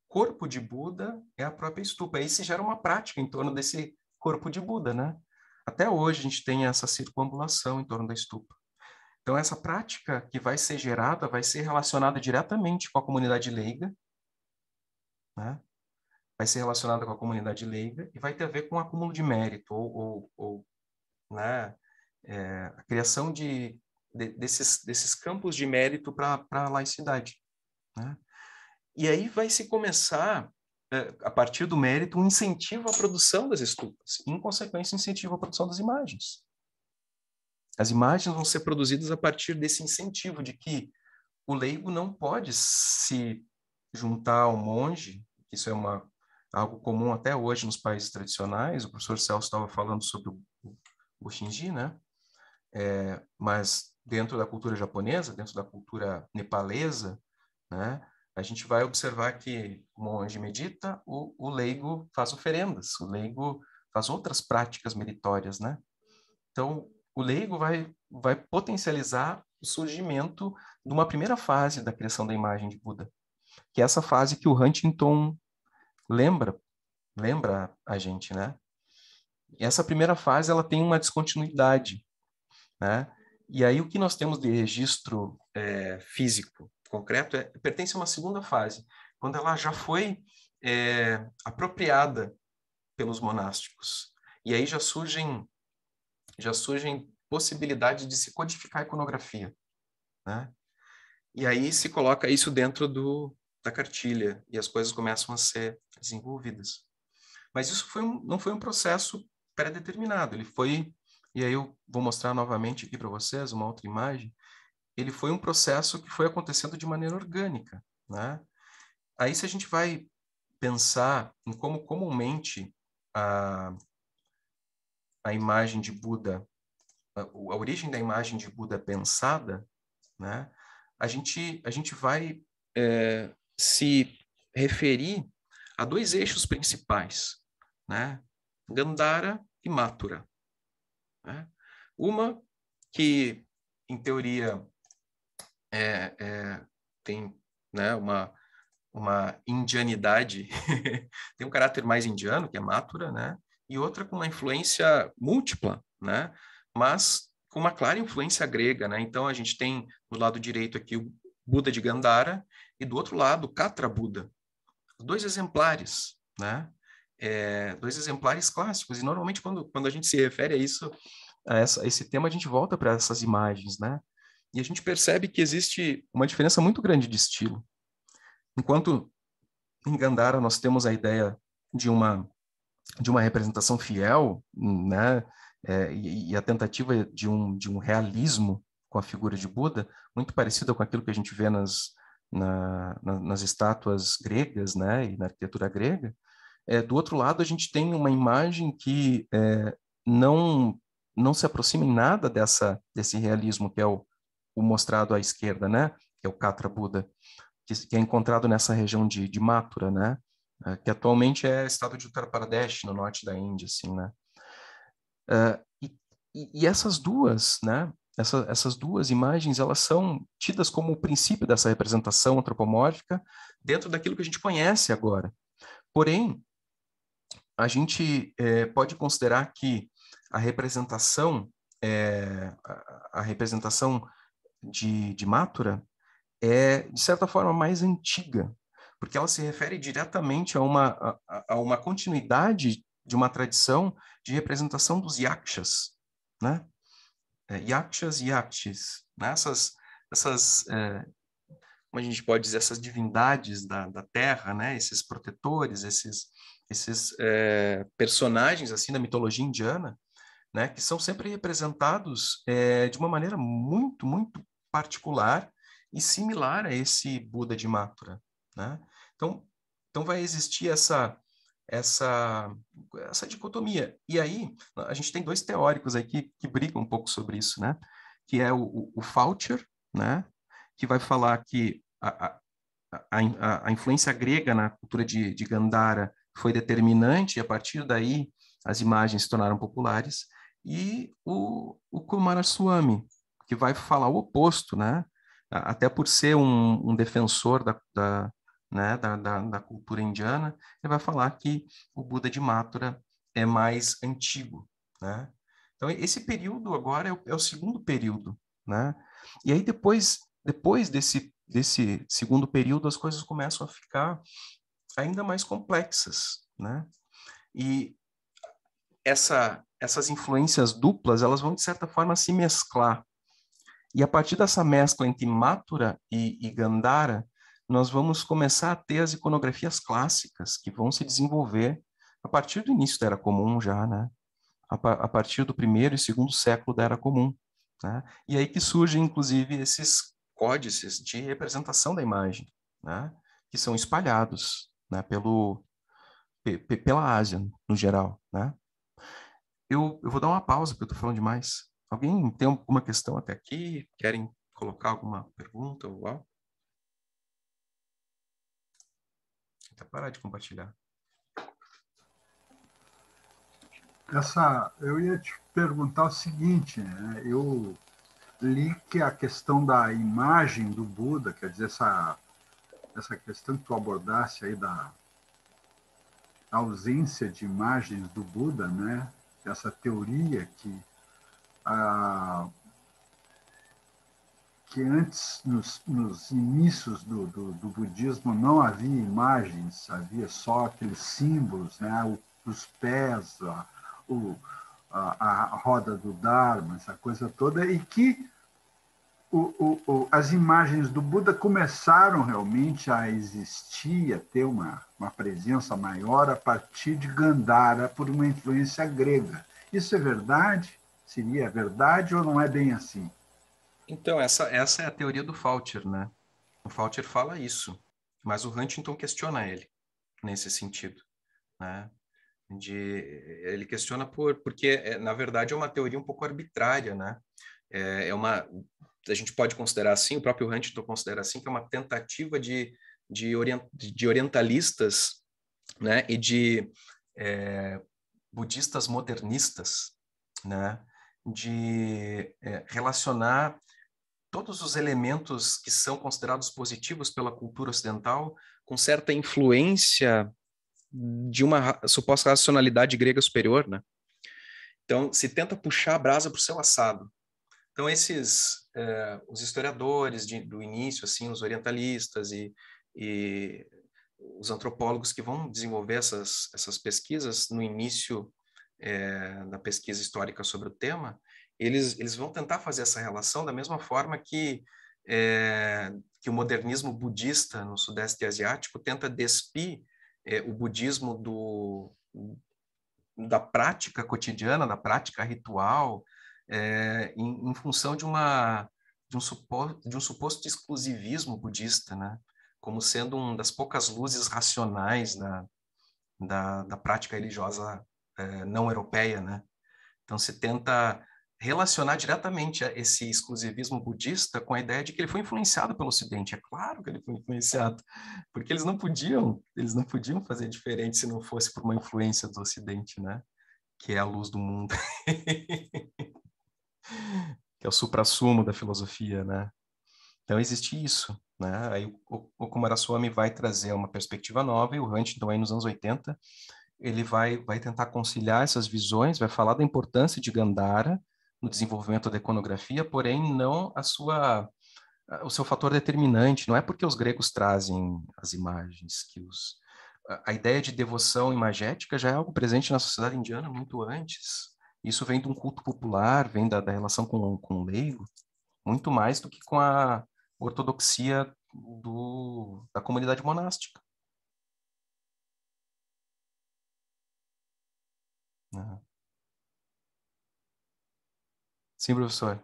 corpo de Buda é a própria estupa. Aí se gera uma prática em torno desse corpo de Buda, né? Até hoje a gente tem essa circunambulação em torno da estupa. Então, essa prática que vai ser gerada vai ser relacionada diretamente com a comunidade leiga, né? Vai ser relacionada com a comunidade leiga e vai ter a ver com o acúmulo de mérito, né? A criação desses campos de mérito para a laicidade, né? E aí vai se começar, a partir do mérito, um incentivo à produção das estupas, e, em consequência, um incentivo à produção das imagens. As imagens vão ser produzidas a partir desse incentivo de que o leigo não pode se juntar ao monge, isso é algo comum até hoje nos países tradicionais. O professor Celso estava falando sobre o Shinji, né? Mas dentro da cultura japonesa, dentro da cultura nepalesa, né? A gente vai observar que o monge medita, o leigo faz oferendas, o leigo faz outras práticas meritórias, né? Então, o leigo vai potencializar o surgimento de uma primeira fase da criação da imagem de Buda, que é essa fase que o Huntington lembra a gente, né? E essa primeira fase, ela tem uma descontinuidade, né? E aí o que nós temos de registro físico concreto pertence a uma segunda fase, quando ela já foi apropriada pelos monásticos. E aí já surgem possibilidades de se codificar a iconografia, né? E aí se coloca isso dentro da cartilha e as coisas começam a ser desenvolvidas. Mas isso não foi um processo pré-determinado, e aí eu vou mostrar novamente aqui para vocês uma outra imagem, ele foi um processo que foi acontecendo de maneira orgânica, né? Aí se a gente vai pensar em como comumente a imagem de Buda, a origem da imagem de Buda pensada, né? A gente vai se referir a dois eixos principais, né? Gandhara e Mathura, né? Uma que, em teoria, tem né? Uma indianidade, tem um caráter mais indiano, que é Mathura, né? E outra com uma influência múltipla, né? Mas com uma clara influência grega, né? Então a gente tem do lado direito aqui o Buda de Gandhara e do outro lado o Katra Buda. Dois exemplares, né? Dois exemplares clássicos. E normalmente quando a gente se refere a isso, a esse tema, a gente volta para essas imagens, né? E a gente percebe que existe uma diferença muito grande de estilo. Enquanto em Gandhara nós temos a ideia de uma representação fiel, né, e a tentativa de um realismo com a figura de Buda, muito parecida com aquilo que a gente vê nas estátuas gregas, né, e na arquitetura grega. Do outro lado, a gente tem uma imagem que não se aproxima em nada desse realismo que é o mostrado à esquerda, né, que é o Katra Buda, que é encontrado nessa região de Mathura, né? Que atualmente é estado de Uttar Pradesh, no norte da Índia, assim, né? E essas duas, né? Essas duas imagens, elas são tidas como o princípio dessa representação antropomórfica dentro daquilo que a gente conhece agora. Porém, a gente pode considerar que a representação, a representação de Mathura é, de certa forma, mais antiga, porque ela se refere diretamente a uma continuidade de uma tradição de representação dos yakshas, né? Yakshas e yakshis, né? Como a gente pode dizer, essas divindades da terra, né? Esses protetores, esses personagens assim da mitologia indiana, né? Que são sempre representados de uma maneira muito, muito particular e similar a esse Buda de Mathura, né? Então vai existir essa dicotomia. E aí a gente tem dois teóricos aí que brigam um pouco sobre isso, né? Que é o Faucher, né? Que vai falar que a influência grega na cultura de Gandhara foi determinante, e a partir daí as imagens se tornaram populares, e o Coomaraswamy, que vai falar o oposto, né? Até por ser um defensor né, da cultura indiana, ele vai falar que o Buda de Mathura é mais antigo, né? Então, esse período agora é o segundo período, né? E aí, depois desse segundo período, as coisas começam a ficar ainda mais complexas, né? E essas influências duplas, elas vão, de certa forma, se mesclar. E a partir dessa mescla entre Mathura e Gandhara, nós vamos começar a ter as iconografias clássicas que vão se desenvolver a partir do início da Era Comum já, né? A partir do primeiro e segundo século da Era Comum, né? E aí que surgem, inclusive, esses códices de representação da imagem, né? Que são espalhados, né? Pela Ásia, no geral, né? Eu vou dar uma pausa, porque eu estou falando demais. Alguém tem alguma questão até aqui? Querem colocar alguma pergunta ou algo? Até parar de compartilhar. Eu ia te perguntar o seguinte, né? Eu li que a questão da imagem do Buda, quer dizer, essa questão que tu abordasse aí da ausência de imagens do Buda, né? Essa teoria que antes, nos inícios do budismo, não havia imagens, havia só aqueles símbolos, né? Os pés, a roda do Dharma, essa coisa toda, e que as imagens do Buda começaram realmente a existir, a ter uma presença maior a partir de Gandhara, por uma influência grega. Isso é verdade? Seria verdade ou não é bem assim? Então, essa é a teoria do Faucher, né? O Faucher fala isso, mas o Huntington questiona ele nesse sentido, né? Ele questiona porque, na verdade, é uma teoria um pouco arbitrária, né? A gente pode considerar assim, o próprio Huntington considera assim, que é uma tentativa de orientalistas, né? E de budistas modernistas, né? De relacionar todos os elementos que são considerados positivos pela cultura ocidental, com certa influência de uma suposta racionalidade grega superior, né? Então, se tenta puxar a brasa para o seu assado. Então, os historiadores do início, assim, os orientalistas e os antropólogos que vão desenvolver essas pesquisas no início da pesquisa histórica sobre o tema, eles vão tentar fazer essa relação da mesma forma que o modernismo budista no Sudeste Asiático tenta despir o budismo da prática cotidiana, da prática ritual, em função de um suposto exclusivismo budista, né? Como sendo uma das poucas luzes racionais da prática religiosa não europeia, né? Então se tenta relacionar diretamente esse exclusivismo budista com a ideia de que ele foi influenciado pelo Ocidente. É claro que ele foi influenciado, porque eles não podiam fazer diferente se não fosse por uma influência do Ocidente, né? Que é a luz do mundo, que é o suprassumo da filosofia, né? Então existe isso, né? Aí o Coomaraswamy vai trazer uma perspectiva nova e o Huntington aí nos anos 80 ele vai tentar conciliar essas visões, vai falar da importância de Gandhara no desenvolvimento da iconografia, porém não o seu fator determinante. Não é porque os gregos trazem as imagens que a ideia de devoção imagética já é algo presente na sociedade indiana muito antes. Isso vem de um culto popular, vem da relação com o leigo, muito mais do que com a ortodoxia da comunidade monástica. Sim, professor.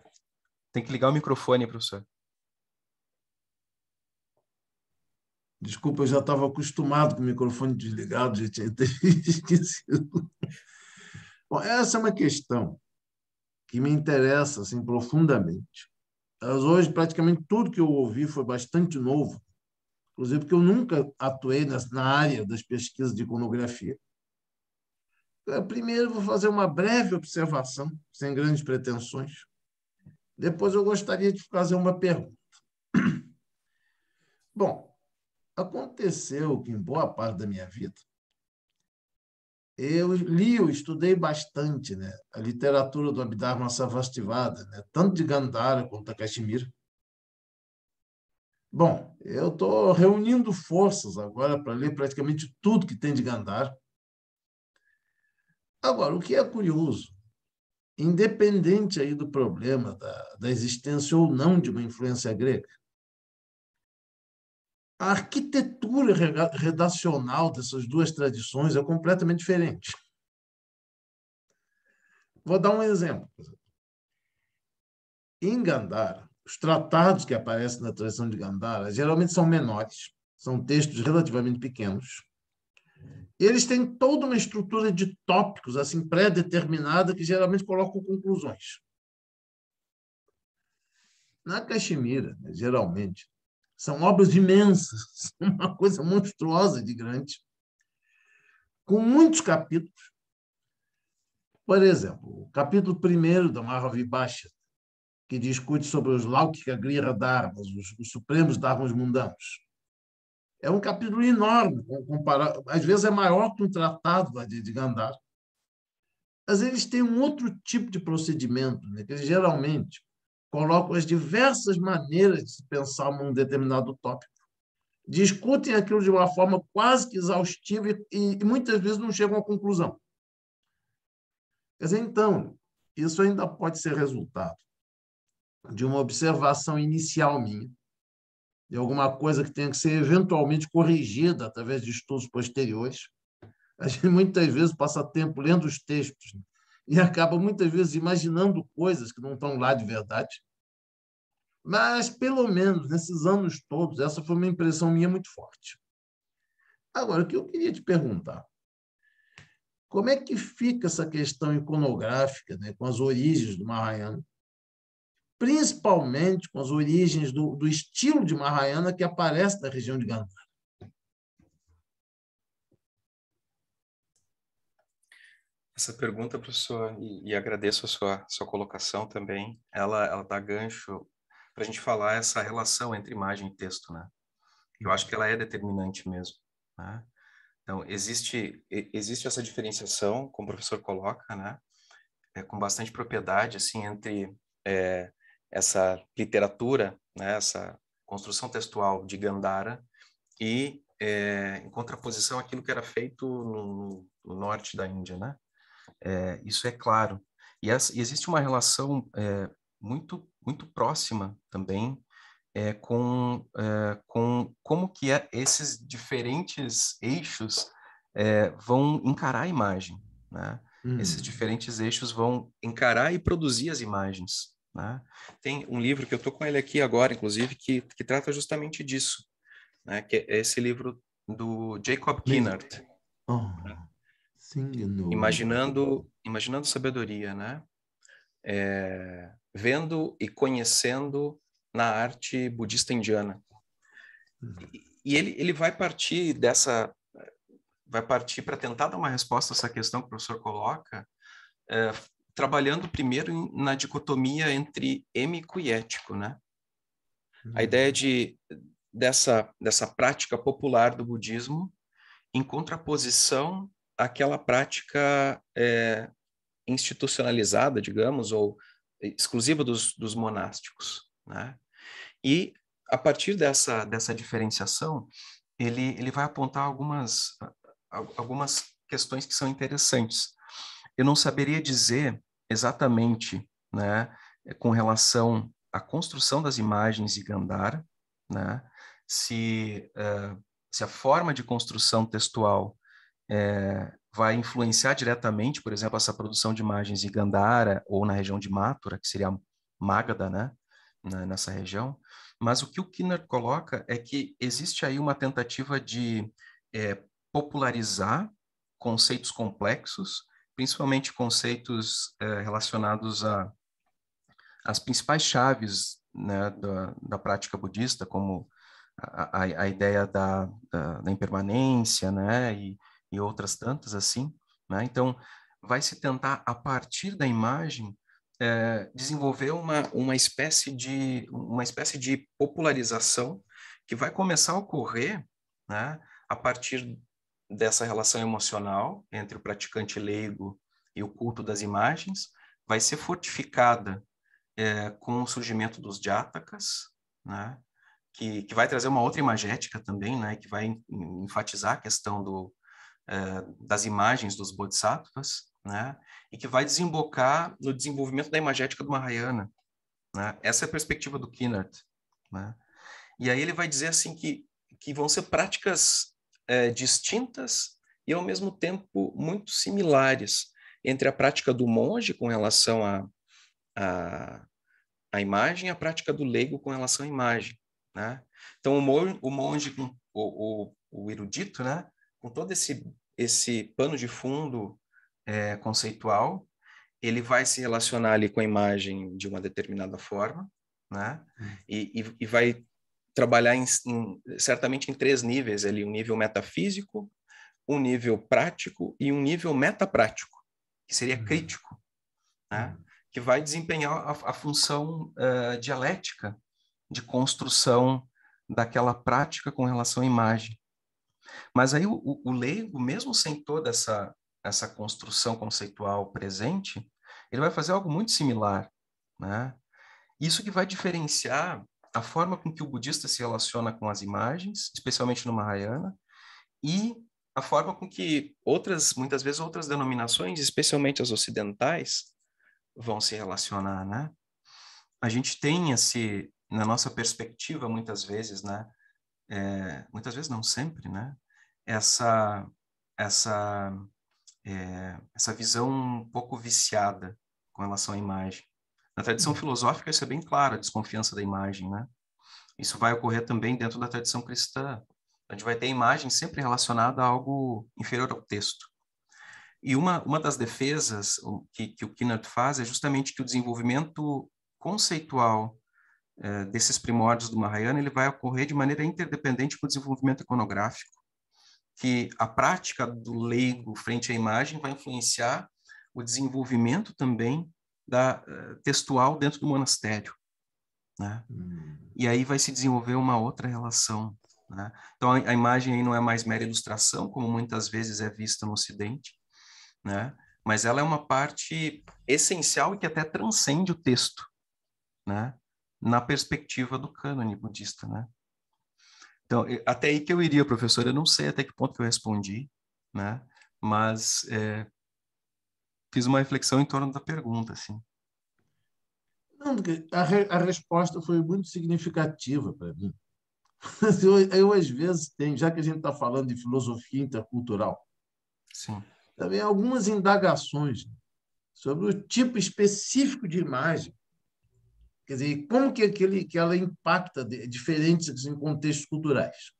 Tem que ligar o microfone, professor. Desculpa, eu já estava acostumado com o microfone desligado, já tinha esquecido. Bom, essa é uma questão que me interessa assim, profundamente. Mas hoje, praticamente tudo que eu ouvi foi bastante novo, inclusive porque eu nunca atuei na área das pesquisas de iconografia. Primeiro, vou fazer uma breve observação, sem grandes pretensões. Depois, eu gostaria de fazer uma pergunta. Bom, aconteceu que, em boa parte da minha vida, eu estudei bastante, né, a literatura do Abhidharma Sarvastivada, né, tanto de Gandhara quanto da Kashmira. Bom, eu estou reunindo forças agora para ler praticamente tudo que tem de Gandhara. Agora, o que é curioso, independente aí do problema da existência ou não de uma influência grega, a arquitetura redacional dessas duas tradições é completamente diferente. Vou dar um exemplo. Em Gandhara, os tratados que aparecem na tradição de Gandhara geralmente são menores, são textos relativamente pequenos. Eles têm toda uma estrutura de tópicos assim pré-determinada que geralmente colocam conclusões. Na Kashmira, né, geralmente, são obras imensas, uma coisa monstruosa de grande, com muitos capítulos. Por exemplo, o capítulo 1º da Mahavibhasha, que discute sobre os Laukika Griha Dharmas, os supremos dharmas mundanos. É um capítulo enorme, às vezes é maior que um tratado de Gandhara. Mas eles têm um outro tipo de procedimento, né, que eles geralmente colocam as diversas maneiras de se pensar num determinado tópico. Discutem aquilo de uma forma quase que exaustiva e muitas vezes não chegam à conclusão. Quer dizer, então, isso ainda pode ser resultado de uma observação inicial minha, de alguma coisa que tenha que ser eventualmente corrigida através de estudos posteriores. A gente muitas vezes passa tempo lendo os textos e acaba muitas vezes imaginando coisas que não estão lá de verdade. Mas, pelo menos, nesses anos todos, essa foi uma impressão minha muito forte. Agora, o que eu queria te perguntar, como é que fica essa questão iconográfica, né, com as origens do Mahayana, principalmente com as origens do estilo de Mahayana que aparece na região de Gandhara? Essa pergunta, professor, e agradeço a sua colocação também, ela dá gancho para a gente falar essa relação entre imagem e texto, né? Eu acho que ela é determinante mesmo, né? Então, existe essa diferenciação, como o professor coloca, né? Com bastante propriedade, assim, entre essa literatura, né? Essa construção textual de Gandhara e, em contraposição, aquilo que era feito no norte da Índia, né? Isso é claro. E existe uma relação muito, muito próxima também com como que esses diferentes eixos vão encarar a imagem, né? Esses diferentes eixos vão encarar e produzir as imagens, né? Tem um livro que eu estou com ele aqui agora, inclusive, que trata justamente disso, né? Que é esse livro do Jacob Kinnard, Imaginando Sabedoria, né? Vendo e conhecendo na arte budista indiana. E ele vai partir para tentar dar uma resposta a essa questão que o professor coloca, trabalhando primeiro na dicotomia entre êmico e ético, né? A ideia dessa prática popular do budismo em contraposição àquela prática institucionalizada, digamos, ou exclusiva dos monásticos, né? E a partir dessa diferenciação, ele vai apontar algumas questões que são interessantes. Eu não saberia dizer exatamente, né, com relação à construção das imagens de Gandhara, né, se a forma de construção textual vai influenciar diretamente, por exemplo, essa produção de imagens de Gandhara ou na região de Mathura, que seria Magadha, né, nessa região. Mas o que o Kinnard coloca é que existe aí uma tentativa de popularizar conceitos complexos, principalmente conceitos relacionados às principais chaves, né, da prática budista, como a ideia da impermanência, né, e outras tantas assim, né? Então, vai se tentar, a partir da imagem, desenvolver uma espécie de popularização que vai começar a ocorrer, né, a partir dessa relação emocional entre o praticante leigo e o culto das imagens, vai ser fortificada com o surgimento dos Jatakas, né, que vai trazer uma outra imagética também, né, que vai enfatizar a questão das imagens dos Bodhisattvas, né, e que vai desembocar no desenvolvimento da imagética do Mahayana, né? Essa é a perspectiva do Kinnard, né? E aí ele vai dizer assim que vão ser práticas distintas e ao mesmo tempo muito similares entre a prática do monge com relação à imagem e a prática do leigo com relação à imagem, né? Então o monge o erudito, né, com todo esse pano de fundo conceitual, ele vai se relacionar ali com a imagem de uma determinada forma, né? E vai trabalhar certamente em 3 níveis ali: um nível metafísico, um nível prático e um nível metaprático, que seria crítico, né? Que vai desempenhar a função dialética de construção daquela prática com relação à imagem. Mas aí o leigo, mesmo sem toda essa construção conceitual presente, ele vai fazer algo muito similar, né? Isso que vai diferenciar a forma com que o budista se relaciona com as imagens, especialmente no Mahayana, e a forma com que muitas vezes outras denominações, especialmente as ocidentais, vão se relacionar, né? A gente tem na nossa perspectiva, muitas vezes, né? Muitas vezes não sempre, né? Essa visão um pouco viciada com relação à imagem. Na tradição filosófica isso é bem claro, a desconfiança da imagem, né? Isso vai ocorrer também dentro da tradição cristã. A gente vai ter a imagem sempre relacionada a algo inferior ao texto. E uma das defesas que o Kinnard faz é justamente que o desenvolvimento conceitual desses primórdios do Mahayana ele vai ocorrer de maneira interdependente com o desenvolvimento iconográfico, que a prática do leigo frente à imagem vai influenciar o desenvolvimento também textual dentro do monastério, né? E aí vai se desenvolver uma outra relação, né? Então, a imagem aí não é mais mera ilustração, como muitas vezes é vista no Ocidente, né? Mas ela é uma parte essencial e que até transcende o texto, né? Na perspectiva do cânone budista, né? Então, até aí que eu iria, professor. Eu não sei até que ponto que eu respondi, né? Mas fiz uma reflexão em torno da pergunta, assim. Não, porque a resposta foi muito significativa para mim. Às vezes, já que a gente está falando de filosofia intercultural, Sim. também algumas indagações sobre o tipo específico de imagem. Quer dizer, como que ela impacta diferentes em contextos culturais.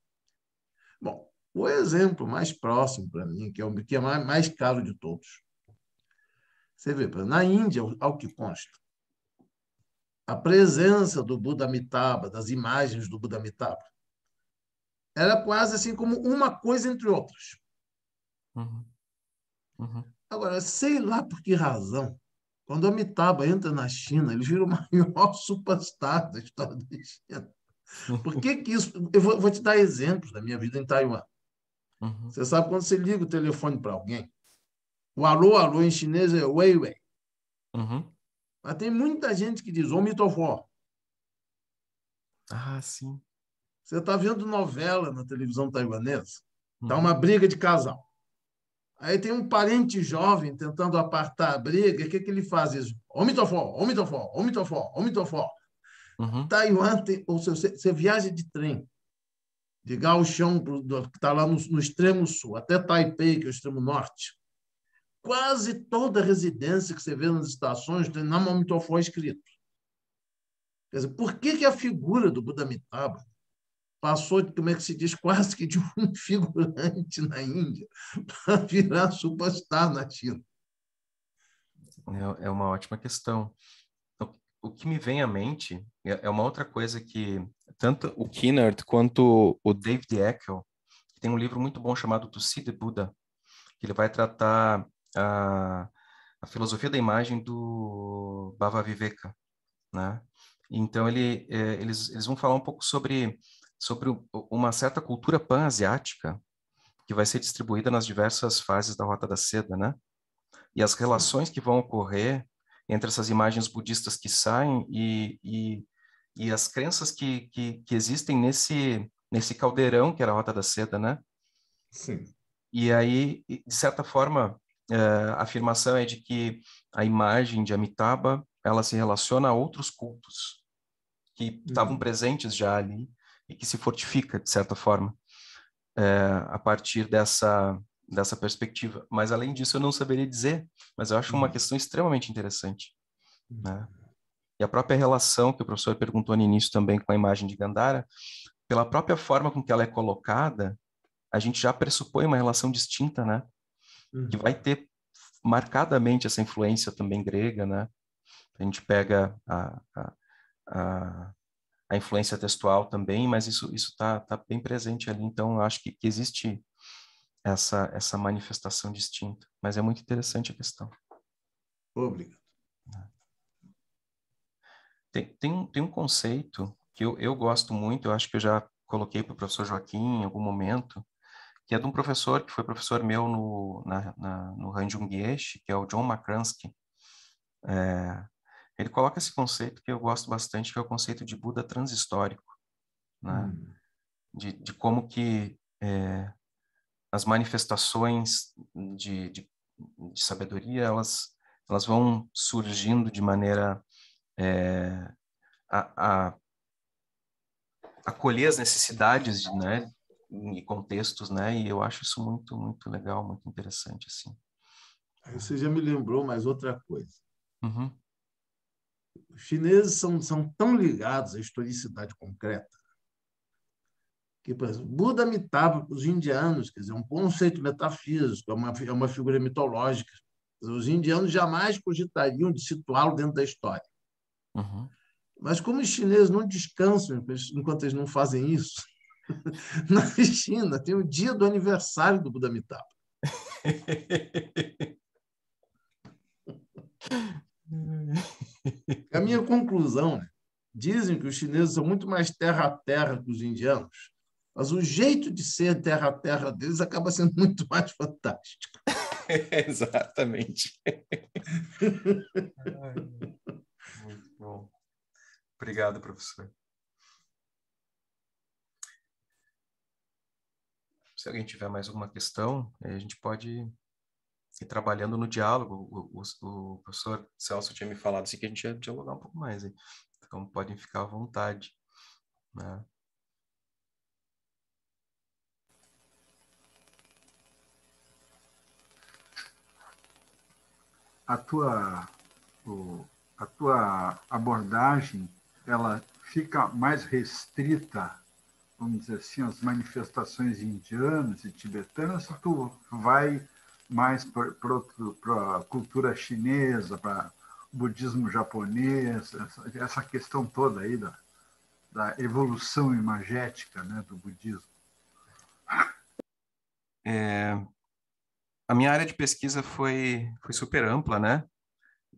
Bom, o exemplo mais próximo para mim, que é mais caro de todos. Você vê, na Índia, ao que consta, a presença do Buda Amitabha, das imagens do Buda Amitabha, era quase assim como uma coisa entre outras. Uhum. Uhum. Agora, sei lá por que razão, quando Amitabha entra na China, ele vira o maior superstar da história da China. Por que isso? Eu vou te dar exemplos da minha vida em Taiwan. Uhum. Você sabe quando você liga o telefone para alguém, o alô, alô em chinês é wei, wei. Uhum. Mas tem muita gente que diz omitofó. Ah, sim. Você está vendo novela na televisão taiwanesa, está Uhum. uma briga de casal. Aí tem um parente jovem tentando apartar a briga, o que ele faz? Isso? Omitofó, omitofó, omitofó, omitofó. Uhum. Taiwan tem, ou seja, você viaja de trem, de Kaohsiung, que está lá no extremo sul, até Taipei, que é o extremo norte. Quase toda residência que você vê nas estações tem Namo Omitofó escrito. Quer dizer, por que a figura do Buda Amitabha passou, como é que se diz, quase que de um figurante na Índia para virar superstar na China? É uma ótima questão. O que me vem à mente é uma outra coisa que tanto o Kinnard quanto o David Eckel, que tem um livro muito bom chamado To See the Buddha, que ele vai tratar a filosofia da imagem do Bhavaviveka, né? Então eles vão falar um pouco sobre uma certa cultura pan-asiática que vai ser distribuída nas diversas fases da Rota da Seda, né? E as relações que vão ocorrer entre essas imagens budistas que saem e as crenças que existem nesse caldeirão que era a Rota da Seda, né? Sim. E aí, de certa forma, a afirmação é de que a imagem de Amitabha, ela se relaciona a outros cultos que estavam presentes já ali e que se fortifica, de certa forma, a partir dessa perspectiva. Mas, além disso, eu não saberia dizer, mas eu acho uma questão extremamente interessante, né? E a própria relação que o professor perguntou no início também com a imagem de Gandhara, pela própria forma com que ela é colocada, a gente já pressupõe uma relação distinta, né? Que vai ter marcadamente essa influência também grega, né? A gente pega a influência textual também, mas isso tá bem presente ali. Então, eu acho que existe essa manifestação distinta. Mas é muito interessante a questão. Obrigado. Tem um conceito que eu gosto muito, eu acho que eu já coloquei para o professor Joaquim em algum momento, que é de um professor que foi professor meu no Ranjung Geshe, que é o John McCransky. Ele coloca esse conceito que eu gosto bastante, que é o conceito de Buda transhistórico, né? De como que as manifestações de sabedoria, elas vão surgindo de maneira a acolher as necessidades, né, e contextos, né? E eu acho isso muito, muito legal, muito interessante, assim. Aí você já me lembrou mais outra coisa. Uhum. Os chineses são tão ligados à historicidade concreta que, por exemplo, Buda Amitabha para os indianos, quer dizer, um conceito metafísico, é uma figura mitológica. Os indianos jamais cogitariam de situá-lo dentro da história. Uhum. Mas como os chineses não descansam enquanto eles não fazem isso, na China tem o dia do aniversário do Buda Amitabha. A minha conclusão, né, Dizem que os chineses são muito mais terra a terra que os indianos, mas o jeito de ser terra a terra deles acaba sendo muito mais fantástico. Exatamente. Muito bom. Obrigado, professor. Se alguém tiver mais alguma questão, a gente pode ir trabalhando no diálogo. O professor Celso tinha me falado assim que a gente ia dialogar um pouco mais. Então, podem ficar à vontade, né? A tua, a tua abordagem, ela fica mais restrita, vamos dizer assim, às manifestações indianas e tibetanas, ou tu vai mais para a cultura chinesa, para o budismo japonês, essa questão toda aí da evolução imagética, né, do budismo? A minha área de pesquisa foi super ampla, né?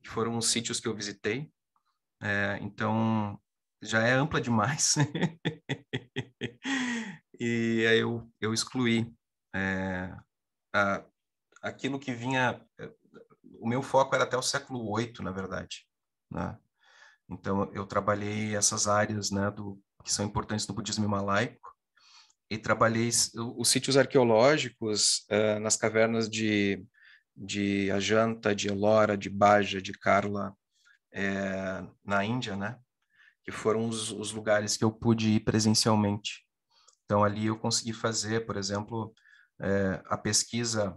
Foram os sítios que eu visitei, então já é ampla demais. E aí eu excluí aquilo que vinha. O meu foco era até o século VIII, na verdade, né? Então eu trabalhei essas áreas, né, que são importantes no budismo himalaico, e trabalhei os sítios arqueológicos nas cavernas de Ajanta, de Ellora, de Baja, de Karla, na Índia, né? Que foram os lugares que eu pude ir presencialmente. Então, ali eu consegui fazer, por exemplo, a pesquisa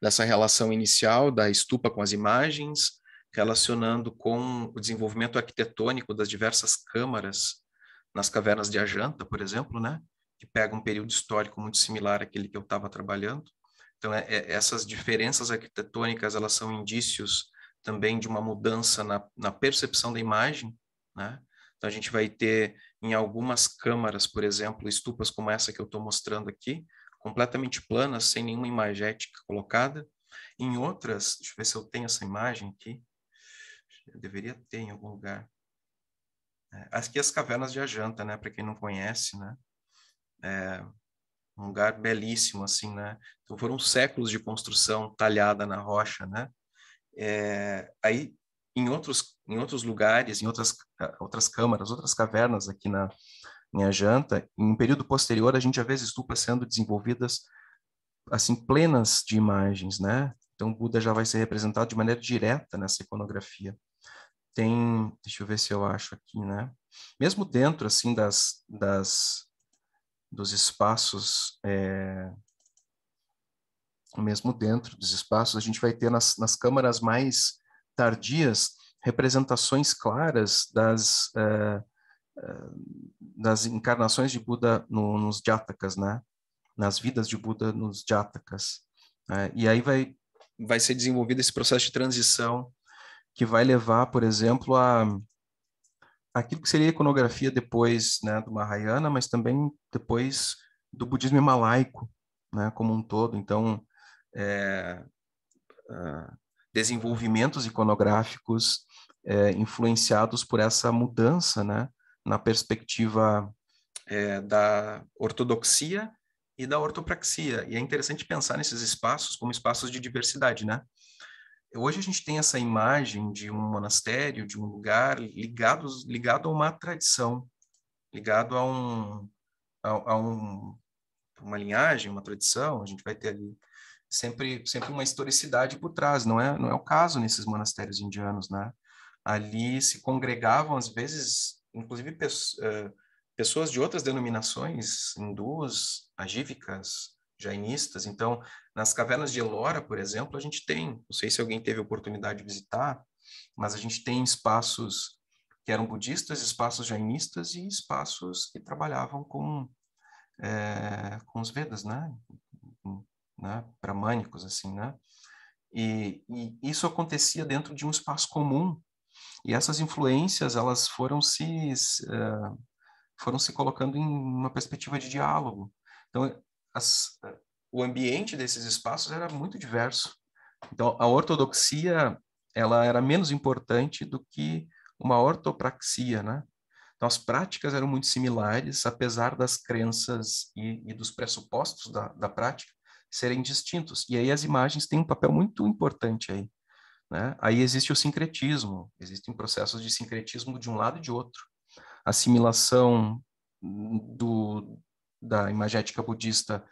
dessa relação inicial da estupa com as imagens, relacionando com o desenvolvimento arquitetônico das diversas câmaras nas cavernas de Ajanta, por exemplo, né? Que pega um período histórico muito similar àquele que eu estava trabalhando. Então, essas diferenças arquitetônicas, elas são indícios também de uma mudança na percepção da imagem, né? Então, a gente vai ter em algumas câmaras, por exemplo, estupas como essa que eu estou mostrando aqui, completamente planas, sem nenhuma imagética colocada. Em outras, deixa eu ver se eu tenho essa imagem aqui, eu deveria ter em algum lugar. Aqui as cavernas de Ajanta, né? Para quem não conhece, né? Um lugar belíssimo, assim, né? Então foram séculos de construção talhada na rocha, né? Aí em outros lugares, em outras câmaras, outras cavernas aqui em Ajanta, em um período posterior a gente já vê as estupas sendo desenvolvidas assim plenas de imagens, né? Então o Buda já vai ser representado de maneira direta nessa iconografia. Deixa eu ver se eu acho aqui, né? Mesmo dentro assim dos espaços, mesmo dentro dos espaços, a gente vai ter nas câmaras mais tardias representações claras das encarnações de Buda nos Jatakas, né? Nas vidas de Buda nos Jatakas. E aí vai ser desenvolvido esse processo de transição que vai levar, por exemplo, aquilo que seria a iconografia depois, né, do Mahayana, mas também depois do budismo himalaico, né, como um todo. Então, desenvolvimentos iconográficos influenciados por essa mudança, né, na perspectiva da ortodoxia e da ortopraxia. E é interessante pensar nesses espaços como espaços de diversidade, né? Hoje a gente tem essa imagem de um monastério, de um lugar ligado a uma tradição, ligado a uma linhagem, uma tradição. A gente vai ter ali sempre uma historicidade por trás. Não é o caso nesses monastérios indianos, né? Ali se congregavam às vezes, inclusive pessoas de outras denominações, hindus, agívicas, jainistas. Então, nas cavernas de Ellora, por exemplo, a gente tem, não sei se alguém teve a oportunidade de visitar, mas a gente tem espaços que eram budistas, espaços jainistas e espaços que trabalhavam com os Vedas, né? Brahmânicos, assim, né? E isso acontecia dentro de um espaço comum. E essas influências, elas foram se colocando em uma perspectiva de diálogo. Então, o ambiente desses espaços era muito diverso. Então, a ortodoxia, ela era menos importante do que uma ortopraxia, né? Então, as práticas eram muito similares, apesar das crenças e dos pressupostos da prática serem distintos. E aí as imagens têm um papel muito importante aí, né? Aí existe o sincretismo, existem processos de sincretismo de um lado e de outro. Assimilação da imagética budista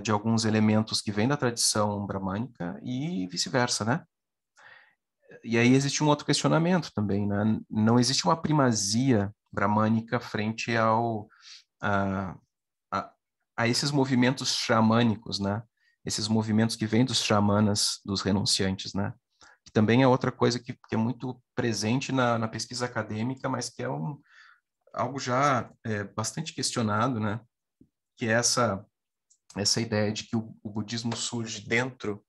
de alguns elementos que vêm da tradição bramânica e vice-versa, né? E aí existe um outro questionamento também, né? Não existe uma primazia bramânica frente a, a esses movimentos xamânicos, né? Esses movimentos que vêm dos xamanas, dos renunciantes, né? Que também é outra coisa que é muito presente na pesquisa acadêmica, mas que é algo já bastante questionado, né? Que é essa ideia de que o budismo surge dentro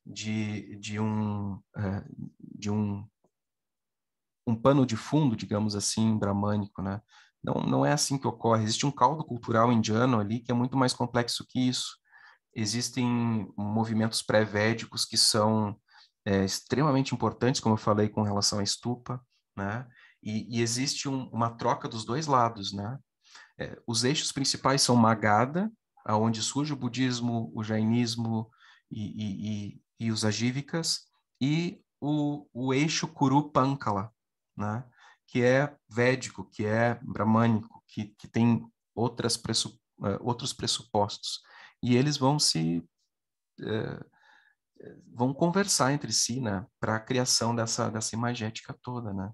de um pano de fundo, digamos assim, bramânico, né? Não é assim que ocorre. Existe um caldo cultural indiano ali que é muito mais complexo que isso. Existem movimentos pré-védicos que são extremamente importantes, como eu falei, com relação à stupa, né? E existe uma troca dos dois lados, né? Os eixos principais são Magadha, aonde surge o budismo, o jainismo e os ajívikas, e o eixo Kuru-Pankala, né? Que é védico, que é bramânico, que tem outros pressupostos. E eles vão conversar entre si, né? Para a criação dessa imagética toda, né?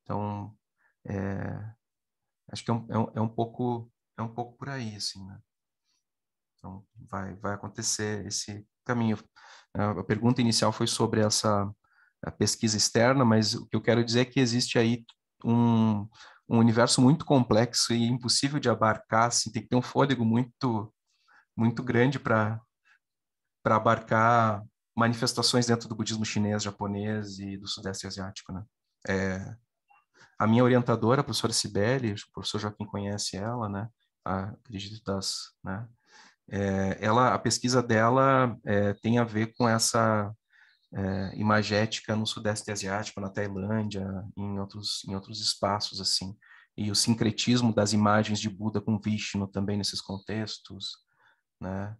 Então, acho que é um pouco por aí, assim, né? Então, vai acontecer esse caminho. A pergunta inicial foi sobre a pesquisa externa, mas o que eu quero dizer é que existe aí um universo muito complexo e impossível de abarcar, assim, tem que ter um fôlego muito grande para abarcar manifestações dentro do budismo chinês, japonês e do sudeste asiático, né? A minha orientadora, a professora Cibele, o professor Joaquim conhece ela, né? Acredito né? A pesquisa dela tem a ver com essa imagética no Sudeste Asiático, na Tailândia, em outros espaços, assim. E o sincretismo das imagens de Buda com Vishnu também nesses contextos, né?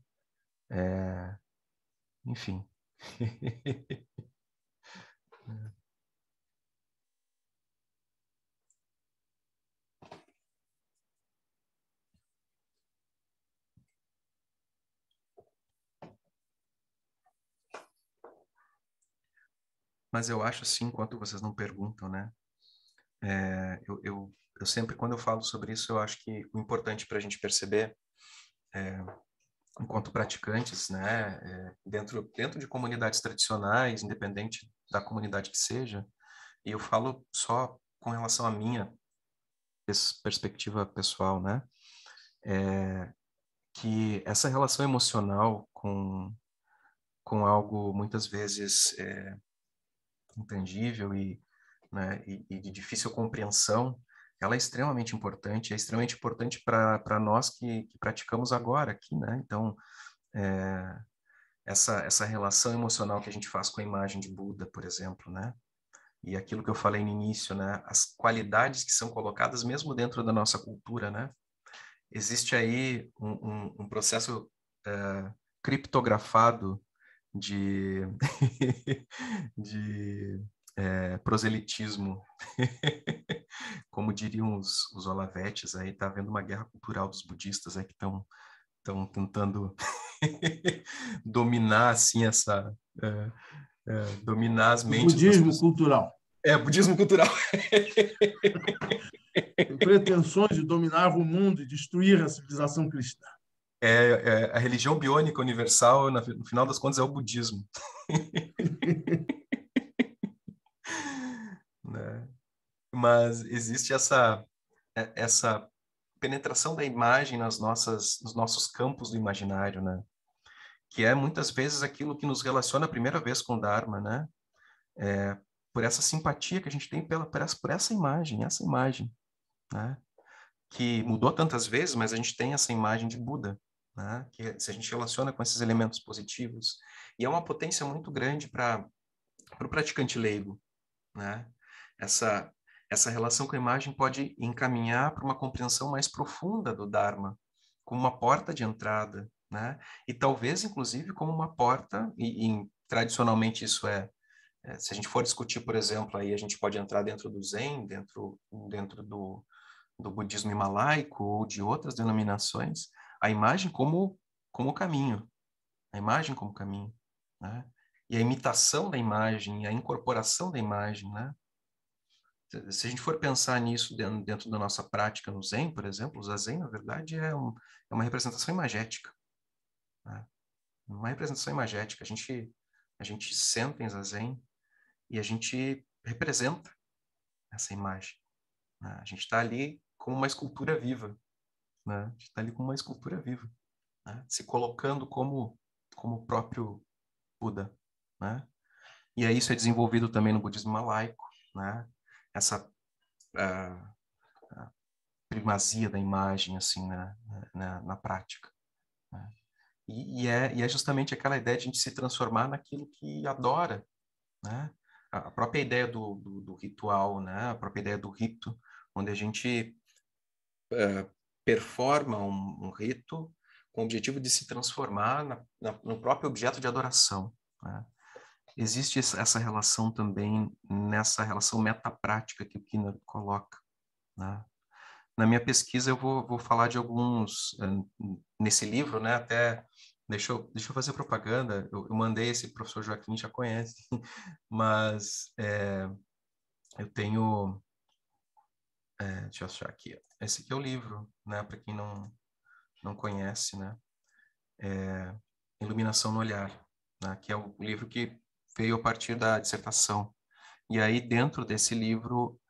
Enfim. Mas eu acho assim, enquanto vocês não perguntam, né? Eu sempre, quando eu falo sobre isso, eu acho que o importante para a gente perceber, enquanto praticantes, né, dentro de comunidades tradicionais, independente da comunidade que seja, e eu falo só com relação à minha perspectiva pessoal, né, que essa relação emocional com algo muitas vezes intangível né, e de difícil compreensão, ela é extremamente importante para nós que praticamos agora aqui, né? Então, essa relação emocional que a gente faz com a imagem de Buda, por exemplo, né? E aquilo que eu falei no início, né? As qualidades que são colocadas mesmo dentro da nossa cultura, né? Existe aí um processo criptografado de, de proselitismo. Como diriam os Olavetes, aí está havendo uma guerra cultural dos budistas aí que estão tentando dominar assim dominar as O mentes das budismo pessoas. cultural. Budismo cultural. Tem pretensões de dominar o mundo e destruir a civilização cristã. A religião biônica universal, no final das contas, é o budismo. Né? Mas existe essa penetração da imagem nos nossos campos do imaginário, né? Que é muitas vezes aquilo que nos relaciona a primeira vez com o Dharma, né? Por essa simpatia que a gente tem por essa imagem, né? Que mudou tantas vezes, mas a gente tem essa imagem de Buda, né? Que se a gente relaciona com esses elementos positivos, e é uma potência muito grande para o praticante leigo, né? essa relação com a imagem pode encaminhar para uma compreensão mais profunda do Dharma, como uma porta de entrada, né? E talvez, inclusive, como uma porta, e tradicionalmente isso se a gente for discutir, por exemplo, aí a gente pode entrar dentro do Zen, dentro do budismo himalaico ou de outras denominações, a imagem como caminho, a imagem como caminho, né? E a imitação da imagem, a incorporação da imagem, né? Se a gente for pensar nisso dentro da nossa prática no Zen, por exemplo, o Zazen, na verdade, é uma representação imagética, né? Uma representação imagética. A gente senta em Zazen e a gente representa essa imagem, né? A gente está ali como uma escultura viva, né? A gente está ali como uma escultura viva, né? Se colocando como o próprio Buda, né? E aí isso é desenvolvido também no budismo malaico, né? Essa a primazia da imagem assim na prática, né? E é justamente aquela ideia de a gente se transformar naquilo que adora, né? A própria ideia do ritual, né? A própria ideia do rito, onde a gente performa um rito com o objetivo de se transformar no próprio objeto de adoração, né? Existe essa relação também, nessa relação metaprática que o Kinner coloca, né? Na minha pesquisa eu vou falar de alguns, nesse livro, né? Até, deixa eu fazer propaganda, eu mandei, esse professor Joaquim já conhece, mas eu tenho, deixa eu achar aqui, esse aqui é o livro, né? Para quem não conhece, né? Iluminação no Olhar, né? Que é o livro que veio a partir da dissertação. E aí, dentro desse livro,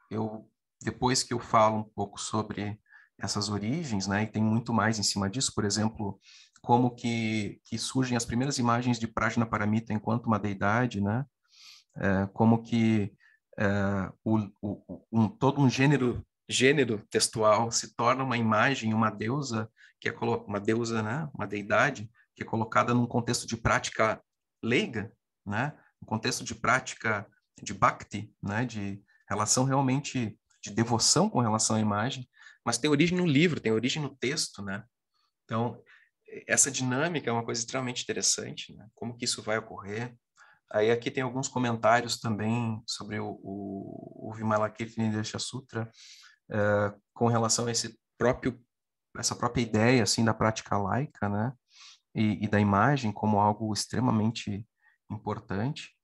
depois que eu falo um pouco sobre essas origens, né, e tem muito mais em cima disso, por exemplo, como que surgem as primeiras imagens de Prajnaparamita enquanto uma deidade, né, como que todo um gênero textual se torna uma imagem, uma deusa, uma deusa, né, uma deidade, que é colocada num contexto de prática leiga, né, um contexto de prática de bhakti, né, de relação realmente de devoção com relação à imagem, mas tem origem no livro, tem origem no texto, né? Então, essa dinâmica é uma coisa extremamente interessante, né? Como que isso vai ocorrer? Aí aqui tem alguns comentários também sobre o Vimalakirti Sutra, com relação a essa própria ideia assim da prática laica, né? E da imagem como algo extremamente importante,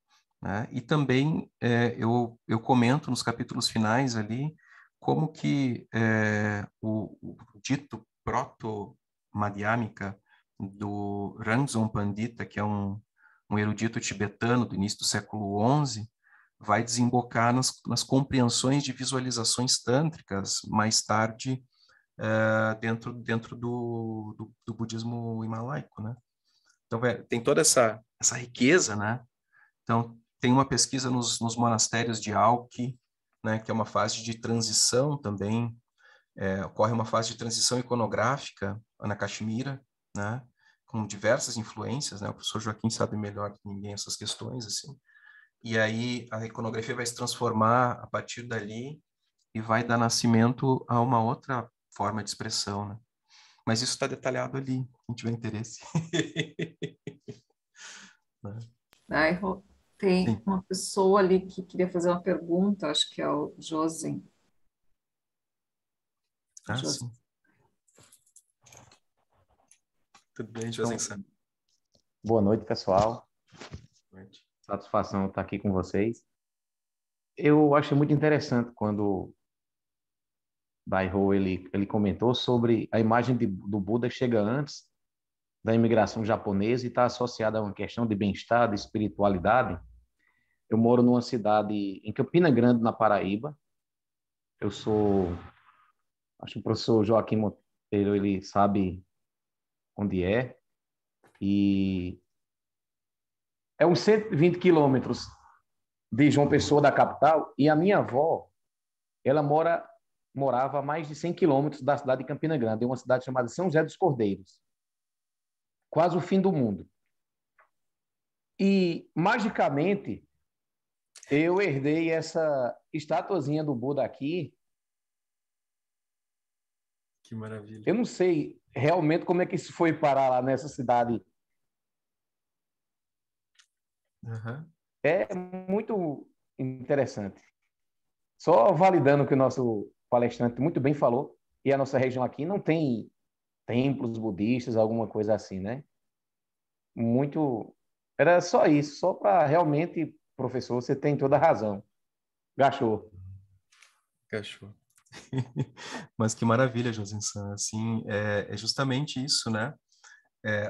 né? E também eu comento nos capítulos finais ali como que o dito proto-madhyamika do Rangzon Pandita, que é um erudito tibetano do início do século XI, vai desembocar nas compreensões de visualizações tântricas mais tarde dentro do budismo himalaico, né? Então, tem toda essa riqueza, né? Então, tem uma pesquisa nos monastérios de Alki, né, que é uma fase de transição também, ocorre uma fase de transição iconográfica na Caxemira, né, com diversas influências, né? O professor Joaquim sabe melhor que ninguém essas questões, assim. E aí a iconografia vai se transformar a partir dali e vai dar nascimento a uma outra forma de expressão, né? Mas isso está detalhado ali, quem tiver interesse. Né? Aí, tem Sim. uma pessoa ali que queria fazer uma pergunta, acho que é o Josen. Sim. Tudo bem, Josen San? Boa noite, pessoal. Boa noite. Satisfação estar aqui com vocês. Eu achei muito interessante quando Daiho ele comentou sobre a imagem do Buda que chega antes da imigração japonesa e está associada a uma questão de bem-estar, de espiritualidade. Eu moro numa cidade em Campina Grande, na Paraíba. Acho que o professor Joaquim Monteiro, ele sabe onde é. E é uns 120 quilômetros de João Pessoa, da capital, e a minha avó, ela morava a mais de 100 quilômetros da cidade de Campina Grande, em uma cidade chamada São José dos Cordeiros. Quase o fim do mundo. E, magicamente, Eu herdei essa estatuazinha do Buda aqui. Que maravilha. Eu não sei realmente como é que isso foi parar lá nessa cidade. Uhum. É muito interessante. Só validando o que o nosso palestrante muito bem falou, e a nossa região aqui não tem templos budistas, alguma coisa assim, né? Muito. Era só isso, só para realmente, professor, você tem toda a razão. Gachou. Cachorro. Mas que maravilha, Josensan. Assim, é justamente isso, né?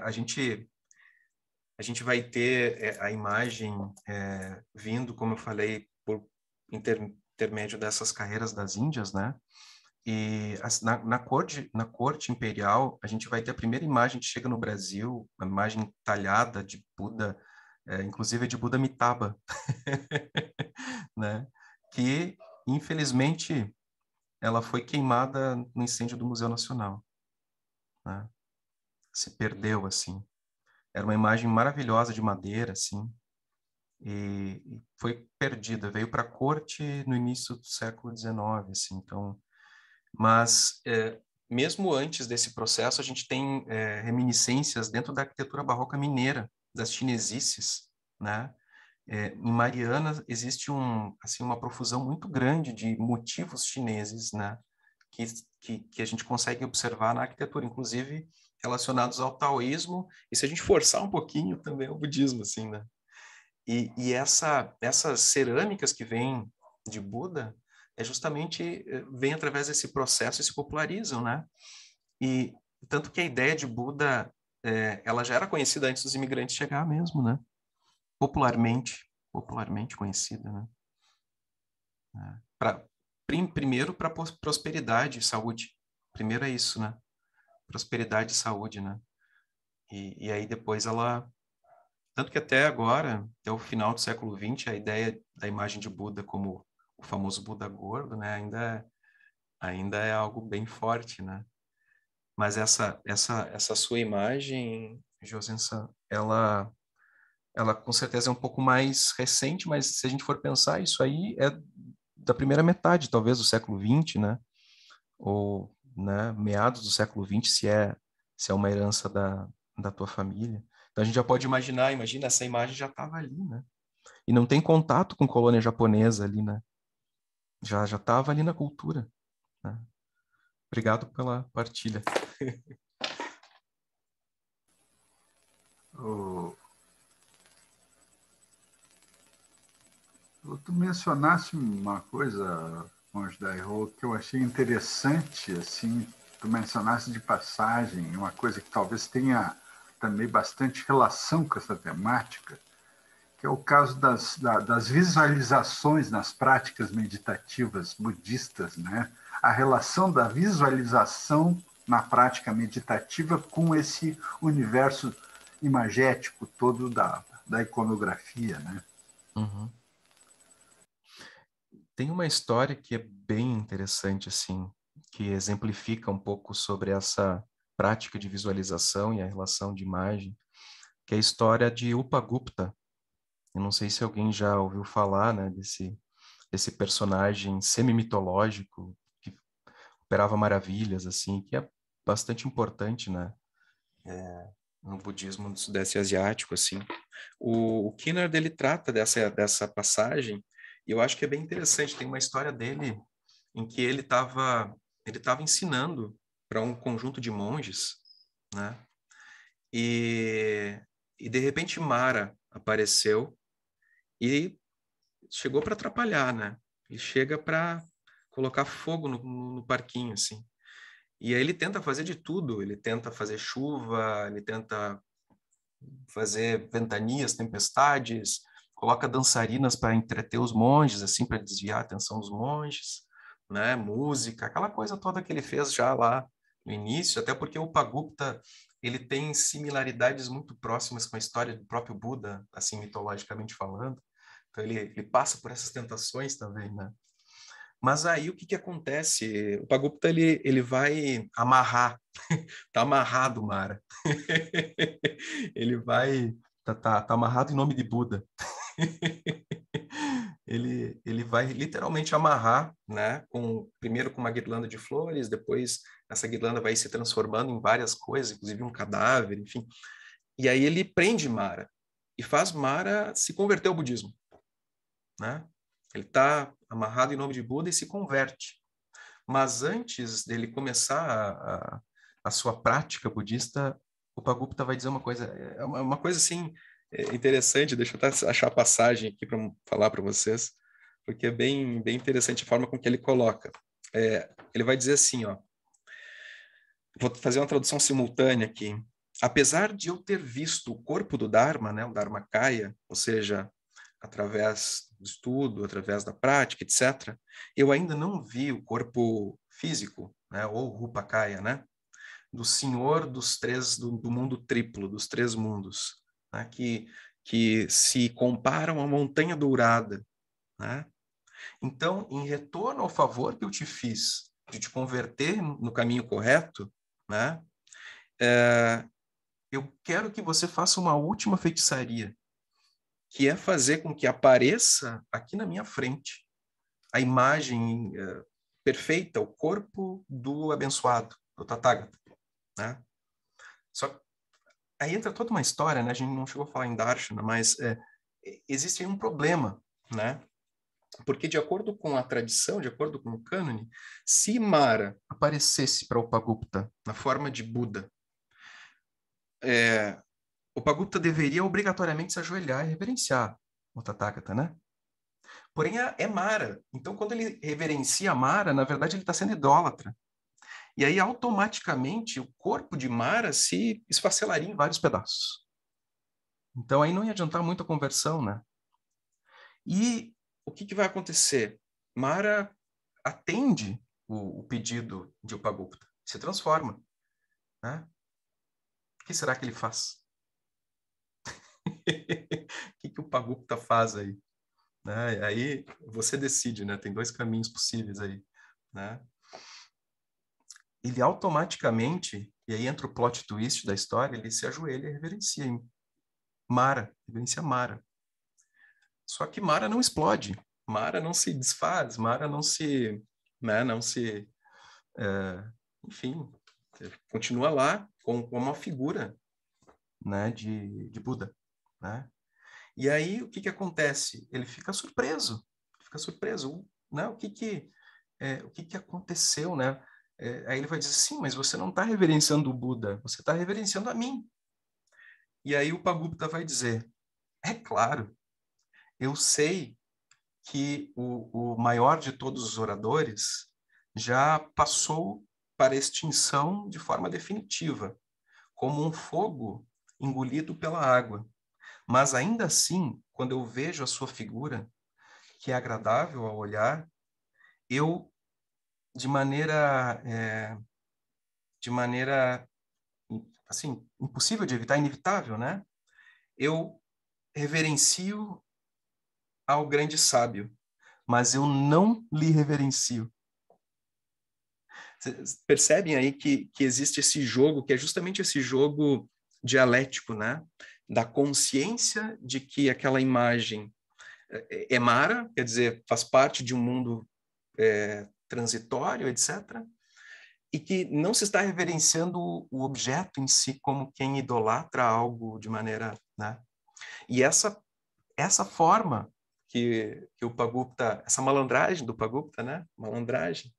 A gente vai ter a imagem vindo, como eu falei, por intermédio dessas carreiras das Índias, né? E na corte imperial, a gente vai ter a primeira imagem que chega no Brasil, uma imagem talhada de Buda, inclusive de Buda Amitabha, né? Que, infelizmente, ela foi queimada no incêndio do Museu Nacional, né? Se perdeu, assim. Era uma imagem maravilhosa de madeira, assim, e foi perdida. Veio para a corte no início do século XIX, assim, então... Mas, mesmo antes desse processo, a gente tem reminiscências dentro da arquitetura barroca mineira, das chinesices, né? Em Mariana existe assim, uma profusão muito grande de motivos chineses, né? Que a gente consegue observar na arquitetura, inclusive relacionados ao taoísmo, e se a gente forçar um pouquinho também ao budismo, assim, né? E essas cerâmicas que vêm de Buda justamente vem através desse processo e se popularizam, né? E tanto que a ideia de Buda ela já era conhecida antes dos imigrantes chegar mesmo, né? Popularmente conhecida, né? Primeiro para prosperidade e saúde. Primeiro é isso, né? Prosperidade e saúde, né? E aí depois ela... Tanto que até agora, até o final do século XX, a ideia da imagem de Buda como o famoso Buda gordo, né? Ainda é algo bem forte, né? Mas essa sua imagem, Josensa, ela com certeza é um pouco mais recente, mas se a gente for pensar, isso aí é da primeira metade, talvez, do século XX, né? Ou, né, meados do século XX, se é uma herança da tua família. Então a gente já pode imagina, essa imagem já estava ali, né? E não tem contato com colônia japonesa ali, né? Já estava ali na cultura, né? Obrigado pela partilha. O- Tu mencionaste uma coisa, Monge Daihô, que eu achei interessante, assim, tu mencionaste de passagem, uma coisa que talvez tenha também bastante relação com essa temática, que é o caso das visualizações nas práticas meditativas budistas, né? A relação da visualização na prática meditativa com esse universo imagético todo da iconografia, né? Uhum. Tem uma história que é bem interessante, assim, que exemplifica um pouco sobre essa prática de visualização e a relação de imagem, que é a história de Upagupta. Eu não sei se alguém já ouviu falar, né, desse personagem semi-mitológico que operava maravilhas, assim, que é bastante importante, né, no budismo do Sudeste Asiático, assim. O Kinnard, ele trata dessa passagem, e eu acho que é bem interessante. Tem uma história dele em que ele tava ensinando para um conjunto de monges, né? E de repente Mara apareceu e chegou para atrapalhar, né? Ele chega para colocar fogo no parquinho, assim. E aí ele tenta fazer de tudo. Ele tenta fazer chuva, ele tenta fazer ventanias, tempestades, coloca dançarinas para entreter os monges, assim, para desviar a atenção dos monges, né? Música, aquela coisa toda que ele fez já lá no início, até porque o Upagupta ele tem similaridades muito próximas com a história do próprio Buda, assim, mitologicamente falando. Então ele passa por essas tentações também, né? Mas aí o que acontece? O Upagupta ele vai amarrar, tá amarrado, Mara. Ele vai, tá amarrado em nome de Buda. ele vai literalmente amarrar, né, primeiro com uma guirlanda de flores, depois essa guirlanda vai se transformando em várias coisas, inclusive um cadáver, enfim. E aí ele prende Mara e faz Mara se converter ao budismo, né? Ele está amarrado em nome de Buda e se converte. Mas antes dele começar a sua prática budista, o Upagupta vai dizer uma coisa, uma coisa assim interessante. Deixa eu até achar a passagem aqui para falar para vocês, porque é bem interessante a forma com que ele coloca. Ele vai dizer assim, ó, vou fazer uma tradução simultânea aqui. Apesar de eu ter visto o corpo do Dharma, né, o Dharmakaya, ou seja, através do estudo, através da prática, etc., eu ainda não vi o corpo físico, né, ou Rupakaya, né, do Senhor dos três, do mundo triplo, dos três mundos, né, que se comparam à montanha dourada, né? Então, em retorno ao favor que eu te fiz de te converter no caminho correto, né, eu quero que você faça uma última feitiçaria, que é fazer com que apareça aqui na minha frente a imagem perfeita, o corpo do abençoado, do Tathagata, né? Só aí entra toda uma história, né? A gente não chegou a falar em Darshana, mas existe aí um problema, né? Porque de acordo com a tradição, de acordo com o cânone, se Mara aparecesse para Upagupta na forma de Buda, Upagupta deveria obrigatoriamente se ajoelhar e reverenciar o Tathagata, né? Porém, é Mara. Então, quando ele reverencia Mara, na verdade, ele está sendo idólatra. E aí, automaticamente, o corpo de Mara se esfacelaria em vários pedaços. Então, aí não ia adiantar muito a conversão, né? E o que vai acontecer? Mara atende o pedido de Upagupta, se transforma, né? O que será que ele faz? O que o Upagupta faz aí? Né? Aí você decide, né? Tem dois caminhos possíveis aí, né? Ele automaticamente, e aí entra o plot twist da história, ele se ajoelha e reverencia Mara, reverencia Mara. Só que Mara não explode, Mara não se desfaz, Mara não se, né, enfim, continua lá com uma figura, né, de Buda, né? E aí o que acontece? Ele fica surpreso, né? O que aconteceu, né? Aí ele vai dizer, sim, mas você não está reverenciando o Buda, você está reverenciando a mim. E aí o Upagupta vai dizer, é claro, eu sei que o maior de todos os oradores já passou para a extinção de forma definitiva, como um fogo engolido pela água. Mas ainda assim, quando eu vejo a sua figura, que é agradável ao olhar, eu, de maneira assim, impossível de evitar, inevitável, né? Eu reverencio ao grande sábio, mas eu não lhe reverencio. Vocês percebem aí que existe esse jogo, que é justamente esse jogo dialético, né? Da consciência de que aquela imagem é Mara, quer dizer, faz parte de um mundo transitório, etc., e que não se está reverenciando o objeto em si como quem idolatra algo de maneira, né? E essa forma que o Upagupta, essa malandragem do Upagupta, né? Malandragem,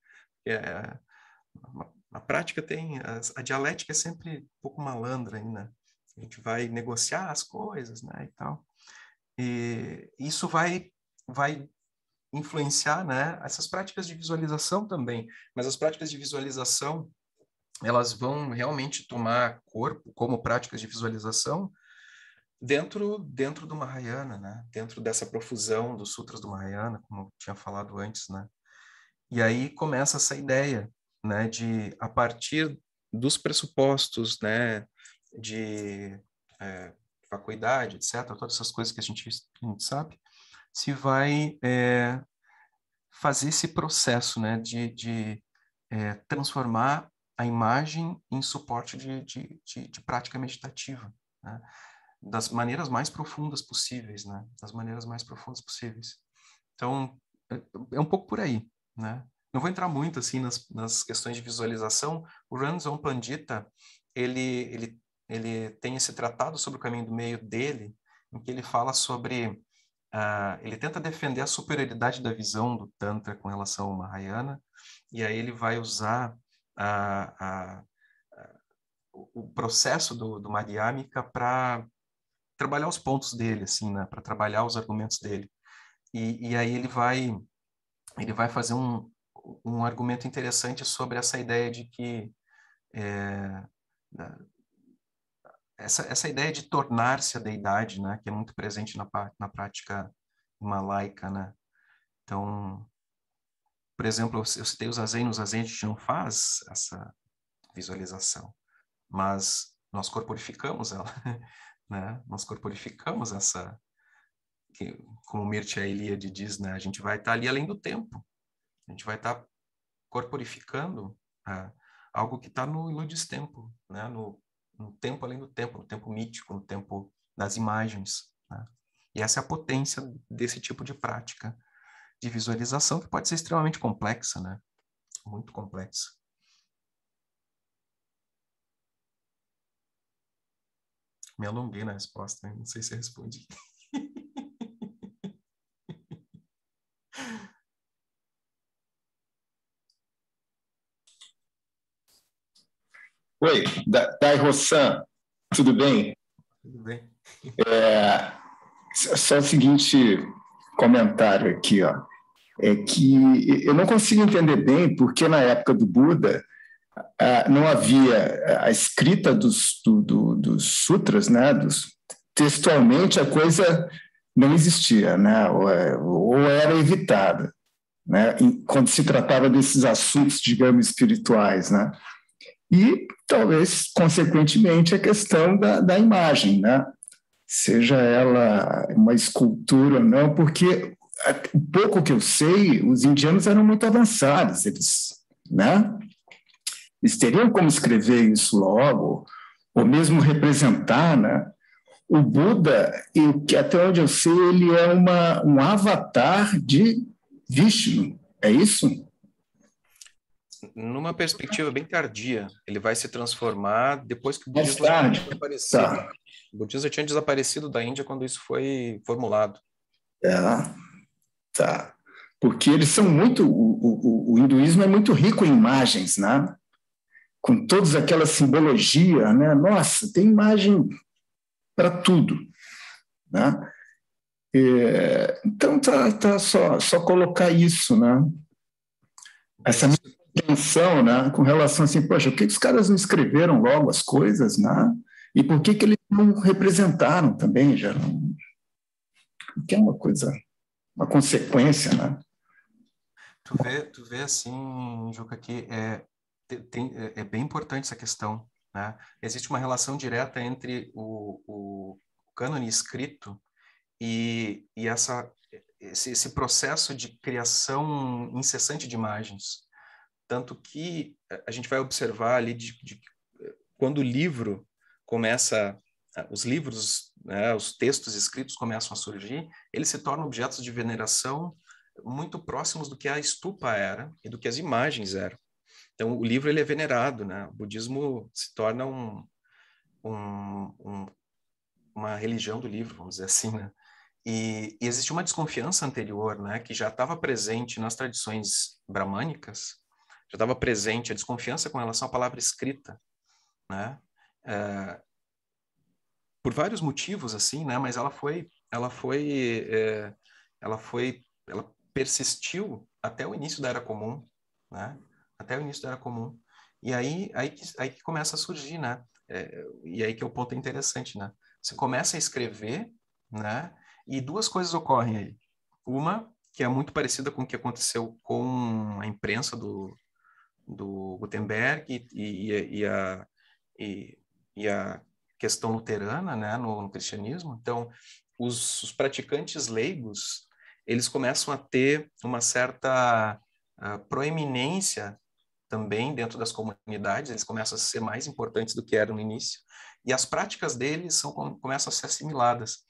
na prática tem a dialética é sempre um pouco malandra ainda. A gente vai negociar as coisas, né, e tal. E isso vai influenciar, né, essas práticas de visualização também. Mas as práticas de visualização, elas vão realmente tomar corpo como práticas de visualização dentro do Mahayana, né? Dentro dessa profusão dos sutras do Mahayana, como eu tinha falado antes, né? E aí começa essa ideia, né, de a partir dos pressupostos, né, de vacuidade, etc., todas essas coisas que a gente sabe, se vai fazer esse processo, né, de transformar a imagem em suporte de prática meditativa, né? Das maneiras mais profundas possíveis, né? Das maneiras mais profundas possíveis. Então, é um pouco por aí, né? Não vou entrar muito assim nas questões de visualização. O Ramzan Pandita, ele tem esse tratado sobre o caminho do meio dele, em que ele fala sobre ele tenta defender a superioridade da visão do Tantra com relação ao Mahayana, e aí ele vai usar o processo do Madhyamika para trabalhar os pontos dele, assim, né? Para trabalhar os argumentos dele. E aí ele vai fazer um argumento interessante sobre essa ideia de que essa ideia de tornar-se a deidade, né, que é muito presente na prática himalaica, né? Então, por exemplo, eu citei o Zazen. No Zazen a gente não faz essa visualização, mas nós corporificamos ela, né? Nós corporificamos essa, como Mircea Eliade diz, né? A gente vai estar ali além do tempo, a gente vai estar corporificando algo que está no Ludistempo, né? No tempo além do tempo, no tempo mítico, no tempo das imagens, né? E essa é a potência desse tipo de prática de visualização, que pode ser extremamente complexa, né? Muito complexa. Me alonguei na resposta, né? Não sei se eu respondi. Oi, Dai-Ho-san, tudo bem? Tudo bem. Só o seguinte comentário aqui, ó. É que eu não consigo entender bem porque na época do Buda não havia a escrita dos sutras, né? Textualmente a coisa não existia, né? Ou era evitada, né? Quando se tratava desses assuntos, digamos, espirituais, né? E talvez, consequentemente, a questão da imagem, né? Seja ela uma escultura ou não, porque o pouco que eu sei, os indianos eram muito avançados, né? Eles teriam como escrever isso logo, ou mesmo representar, né? O Buda, até onde eu sei, ele é um avatar de Vishnu, é isso? Numa perspectiva bem tardia, ele vai se transformar depois que o Mais budismo já tinha tarde. desaparecido. Tá. O budismo já tinha desaparecido da Índia quando isso foi formulado. Tá. Porque eles são muito. O hinduísmo é muito rico em imagens, né? Com todas aquelas simbologias, né? Nossa, tem imagem para tudo, né? Então tá só colocar isso, né? Essa minha atenção, né? Com relação assim, poxa, por que os caras não escreveram logo as coisas, né? E por que eles não representaram também, já? Que é uma coisa, uma consequência, né? Tu vê assim, Juca, que é bem importante essa questão, né? Existe uma relação direta entre o cânone escrito e esse processo de criação incessante de imagens. Tanto que a gente vai observar ali quando o livro começa, os livros, né, os textos escritos começam a surgir, eles se tornam objetos de veneração muito próximos do que a estupa era e do que as imagens eram. Então, o livro ele é venerado, né? O budismo se torna uma religião do livro, vamos dizer assim, né? E existe uma desconfiança anterior, né, que já estava presente nas tradições bramânicas, já estava presente a desconfiança com relação à palavra escrita, né? Por vários motivos, assim, né? Mas ela persistiu até o início da Era Comum, né? Até o início da Era Comum. E aí que começa a surgir, né? E aí que é o ponto interessante, né? Você começa a escrever, né? E duas coisas ocorrem aí. Uma, que é muito parecida com o que aconteceu com a imprensa do Gutenberg e a questão luterana, né, no cristianismo. Então, os praticantes leigos, eles começam a ter uma certa proeminência também dentro das comunidades, eles começam a ser mais importantes do que eram no início, e as práticas deles começam a ser assimiladas.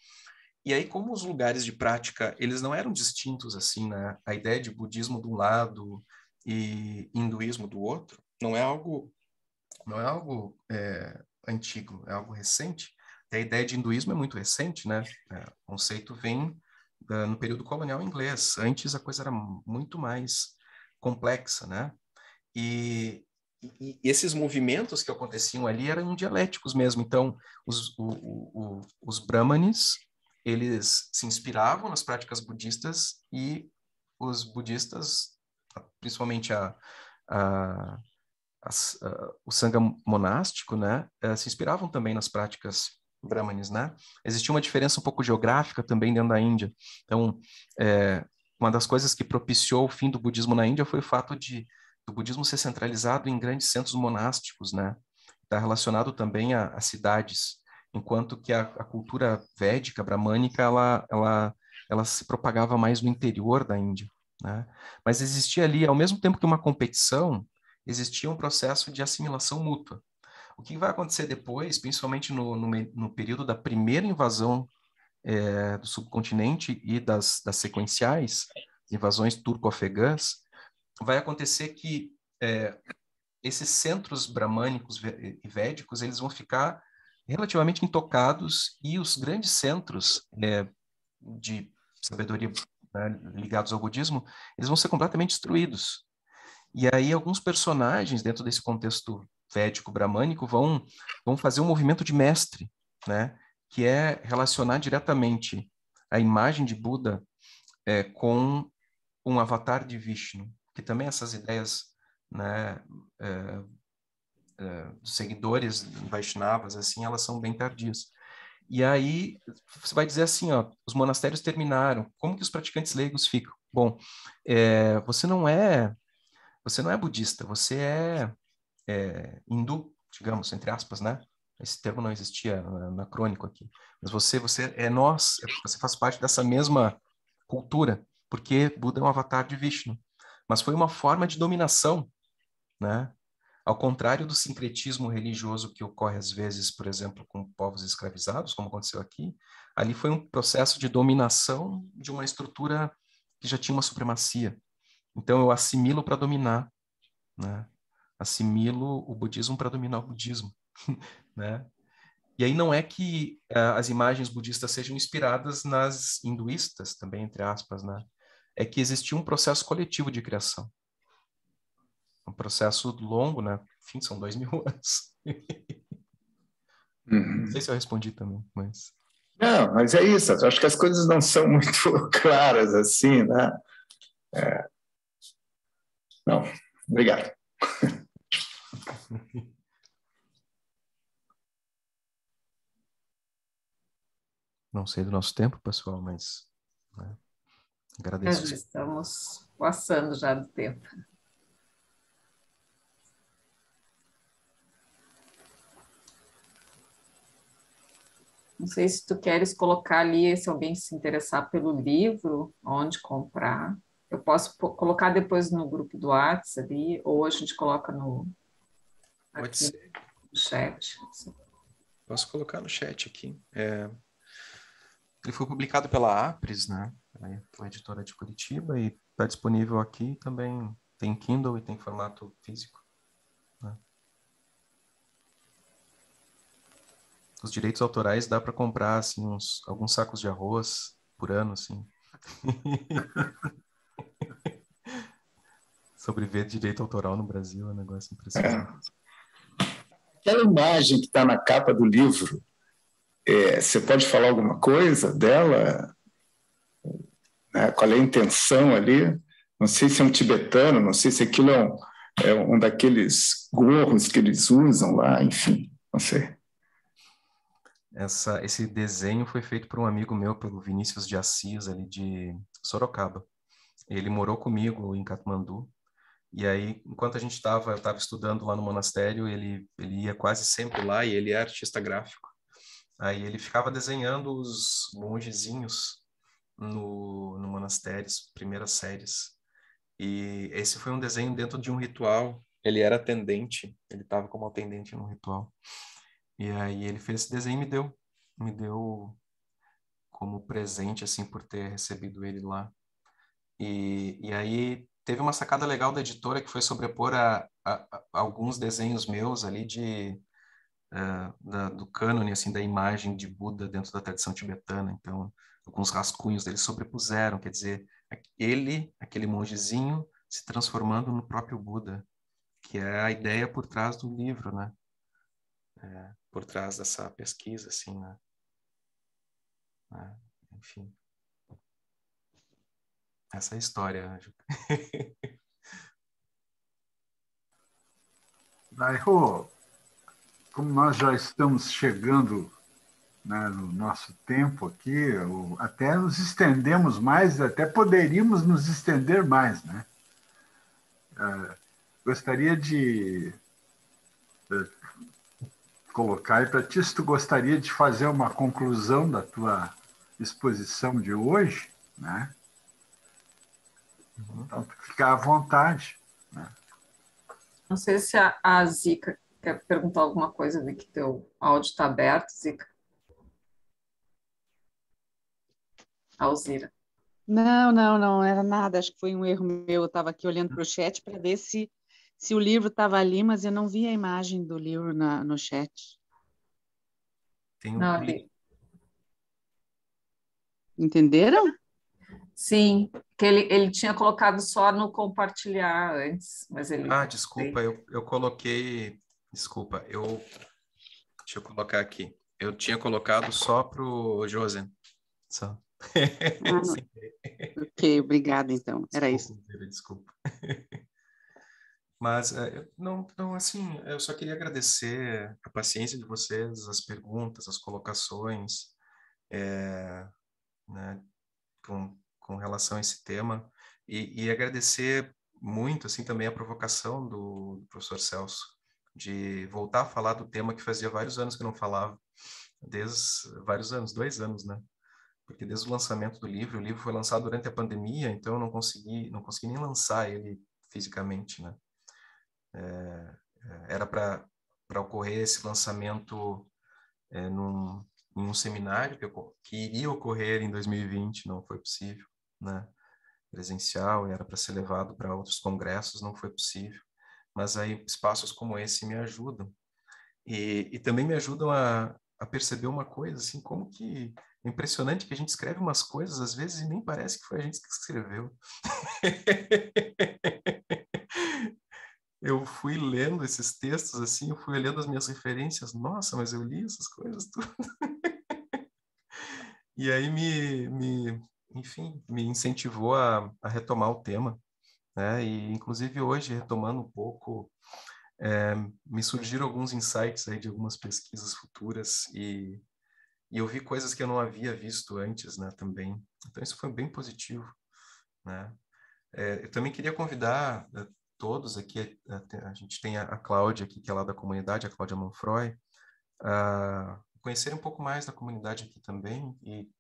E aí, como os lugares de prática, eles não eram distintos assim, né? A ideia de budismo de um lado e hinduísmo do outro, não é algo antigo, é algo recente. E a ideia de hinduísmo é muito recente, né? O conceito vem no período colonial inglês. Antes a coisa era muito mais complexa, né? E esses movimentos que aconteciam ali eram dialéticos mesmo. Então, os brahmanes, eles se inspiravam nas práticas budistas e os budistas, principalmente o sangha monástico, né, se inspiravam também nas práticas brahmanes, né? Existia uma diferença um pouco geográfica também dentro da Índia. Então, uma das coisas que propiciou o fim do budismo na Índia foi o fato do budismo ser centralizado em grandes centros monásticos, né? Está relacionado também a cidades, enquanto que a cultura védica, bramânica, ela se propagava mais no interior da Índia, né? Mas existia ali, ao mesmo tempo que uma competição, existia um processo de assimilação mútua. O que vai acontecer depois, principalmente no período da primeira invasão do subcontinente e das sequenciais, invasões turco-afegãs, vai acontecer que esses centros bramânicos e védicos, eles vão ficar relativamente intocados e os grandes centros de sabedoria, né, ligados ao budismo, eles vão ser completamente destruídos. E aí alguns personagens dentro desse contexto védico bramânico vão fazer um movimento de mestre, né, que é relacionar diretamente a imagem de Buda com um avatar de Vishnu, que também essas ideias, né, dos seguidores Vaishnavas, assim, elas são bem tardias. E aí você vai dizer assim, ó, os monastérios terminaram, como que os praticantes leigos ficam? Bom, você não é budista, você hindu, digamos, entre aspas, né? Esse termo não existia anacrônico aqui. Mas você é nós, você faz parte dessa mesma cultura, porque Buda é um avatar de Vishnu. Mas foi uma forma de dominação, né? Ao contrário do sincretismo religioso que ocorre às vezes, por exemplo, com povos escravizados, como aconteceu aqui, ali foi um processo de dominação de uma estrutura que já tinha uma supremacia. Então eu assimilo para dominar, né? Assimilo o budismo para dominar o budismo, né? E aí não é que as imagens budistas sejam inspiradas nas hinduístas, também entre aspas, né? É que existia um processo coletivo de criação. Um processo longo, né? Enfim, são 2000 anos. Não sei se eu respondi também, mas... Não, mas é isso. Eu acho que as coisas não são muito claras assim, né? Não, obrigado. Não sei do nosso tempo, pessoal, mas né, agradeço. Já estamos passando já do tempo. Não sei se tu queres colocar ali, se alguém se interessar pelo livro, onde comprar. Eu posso colocar depois no grupo do WhatsApp ali, ou a gente coloca Pode aqui ser. no chat. Posso colocar no chat aqui. Ele foi publicado pela Apres, né? Pela editora de Curitiba e está disponível aqui também. Tem Kindle e tem formato físico. Né? Os direitos autorais dá para comprar assim alguns sacos de arroz por ano, assim. Sobreviver de direito autoral no Brasil é um negócio impressionante. Aquela imagem que está na capa do livro, você pode falar alguma coisa dela? Né? Qual é a intenção ali? Não sei se é um tibetano, não sei se aquilo é um daqueles gorros que eles usam lá, enfim, não sei. Esse desenho foi feito por um amigo meu, pelo Vinícius de Assis, ali de Sorocaba. Ele morou comigo em Katmandu. E aí, enquanto eu estava estudando lá no monastério, ele ia quase sempre lá e ele é artista gráfico. Aí ele ficava desenhando os mongezinhos no monastério, primeiras séries. E esse foi um desenho dentro de um ritual. Ele era atendente, ele estava como atendente num ritual. E aí ele fez esse desenho e me deu como presente, assim, por ter recebido ele lá. E aí teve uma sacada legal da editora que foi sobrepor a alguns desenhos meus ali do cânone, assim, da imagem de Buda dentro da tradição tibetana. Então, alguns rascunhos dele sobrepuseram, quer dizer, ele, aquele mongezinho, se transformando no próprio Buda, que é a ideia por trás do livro, né? Por trás dessa pesquisa, assim, né? Enfim. Essa é a história, Juca. Daí, como nós já estamos chegando, né, no nosso tempo aqui, até nos estendemos mais, até poderíamos nos estender mais, né? Gostaria de colocar aí para ti, se tu gostaria de fazer uma conclusão da tua exposição de hoje, né? Então, fica à vontade, né? Não sei se a Zica quer perguntar alguma coisa, vi que teu áudio está aberto, Zica. Alzira. Não, não, não era nada. Acho que foi um erro meu. Eu estava aqui olhando para o chat para ver se o livro estava ali, mas eu não vi a imagem do livro no chat. Tem Não, o link. Entenderam? Sim, que ele tinha colocado só no compartilhar antes, mas ele... Desculpa, eu coloquei... Desculpa, deixa eu colocar aqui. Eu tinha colocado só pro Josen. Só. Sim. Ok, obrigada, então. Era isso. Desculpa. Mas, não, assim, eu só queria agradecer a paciência de vocês, as perguntas, as colocações, né, com relação a esse tema, e agradecer muito, assim, também a provocação do professor Celso, de voltar a falar do tema que fazia vários anos que eu não falava, vários anos, 2 anos, né? Porque desde o lançamento do livro, o livro foi lançado durante a pandemia, então eu não consegui nem lançar ele fisicamente, né? Era para ocorrer esse lançamento em um seminário que iria ocorrer em 2020, não foi possível, né? Presencial, era para ser levado para outros congressos, não foi possível. Mas aí espaços como esse me ajudam. E também me ajudam a perceber uma coisa, assim, como que é impressionante que a gente escreve umas coisas, às vezes, e nem parece que foi a gente que escreveu. Eu fui lendo esses textos, assim, eu fui olhando as minhas referências, nossa, mas eu li essas coisas tudo. E aí enfim, me incentivou a retomar o tema, né? E, inclusive, hoje, retomando um pouco, me surgiram alguns insights aí de algumas pesquisas futuras e eu vi coisas que eu não havia visto antes, né, também. Então, isso foi bem positivo, né? Eu também queria convidar todos aqui, a gente tem a Cláudia aqui, que é lá da comunidade, a Cláudia Manfroy, a conhecer um pouco mais da comunidade aqui também e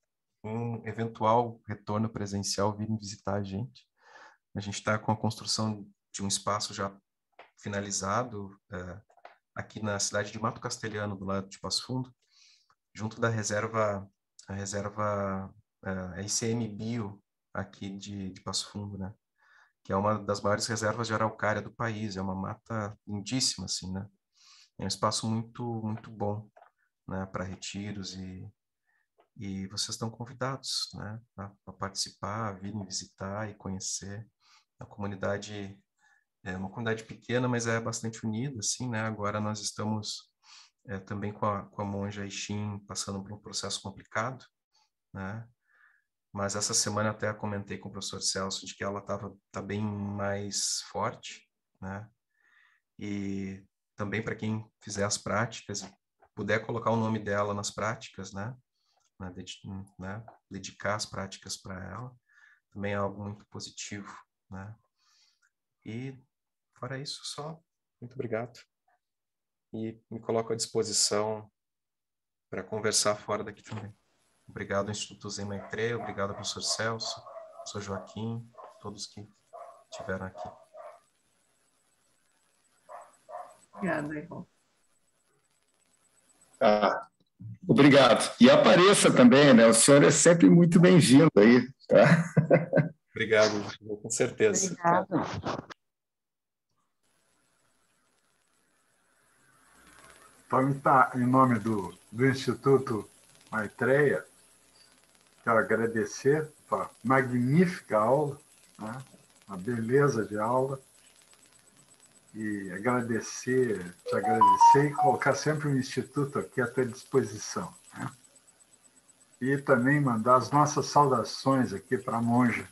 um eventual retorno presencial virem visitar a gente. A gente está com a construção de um espaço já finalizado aqui na cidade de Mato Castelhano, do lado de Passo Fundo, junto da a reserva ICMBio aqui de Passo Fundo, né? Que é uma das maiores reservas de araucária do país, é uma mata lindíssima, assim, né? É um espaço muito, muito bom, né, para retiros e vocês estão convidados, né, a participar, a virem visitar e conhecer. A comunidade é uma comunidade pequena, mas é bastante unida, assim, né? Agora nós estamos também com a monja Ixin passando por um processo complicado, né? Mas essa semana até comentei com o professor Celso de que ela tá bem mais forte, né? E também para quem fizer as práticas, puder colocar o nome dela nas práticas, né? Dedicar as práticas para ela, também é algo muito positivo, né? E fora isso, só muito obrigado. E me coloco à disposição para conversar fora daqui também. Obrigado ao Instituto Zen Maitreya, obrigado ao professor Celso, professor Joaquim, todos que estiveram aqui. Obrigada, Ivo. Obrigado. E apareça também, né? O senhor é sempre muito bem-vindo aí, tá? Obrigado, com certeza. Obrigada. Então, tá, em nome do Instituto Maitreya, quero agradecer a magnífica aula, né? Uma beleza de aula, e te agradecer e colocar sempre o Instituto aqui à tua disposição, né? E também mandar as nossas saudações aqui para a monja.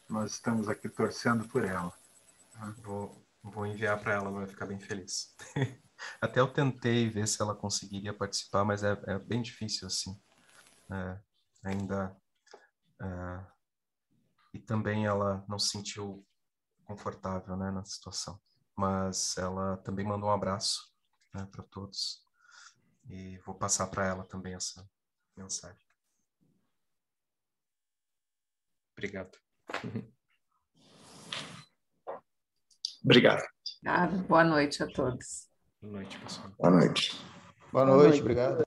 Nós estamos aqui torcendo por ela. Vou enviar para ela, ela vai ficar bem feliz. Até eu tentei ver se ela conseguiria participar, mas é bem difícil assim. Ainda. E também ela não se sentiu confortável, né, na situação. Mas ela também mandou um abraço, né, para todos. E vou passar para ela também essa mensagem. Obrigado. Obrigado. Boa noite a todos. Boa noite, pessoal. Boa noite. Boa noite, obrigado.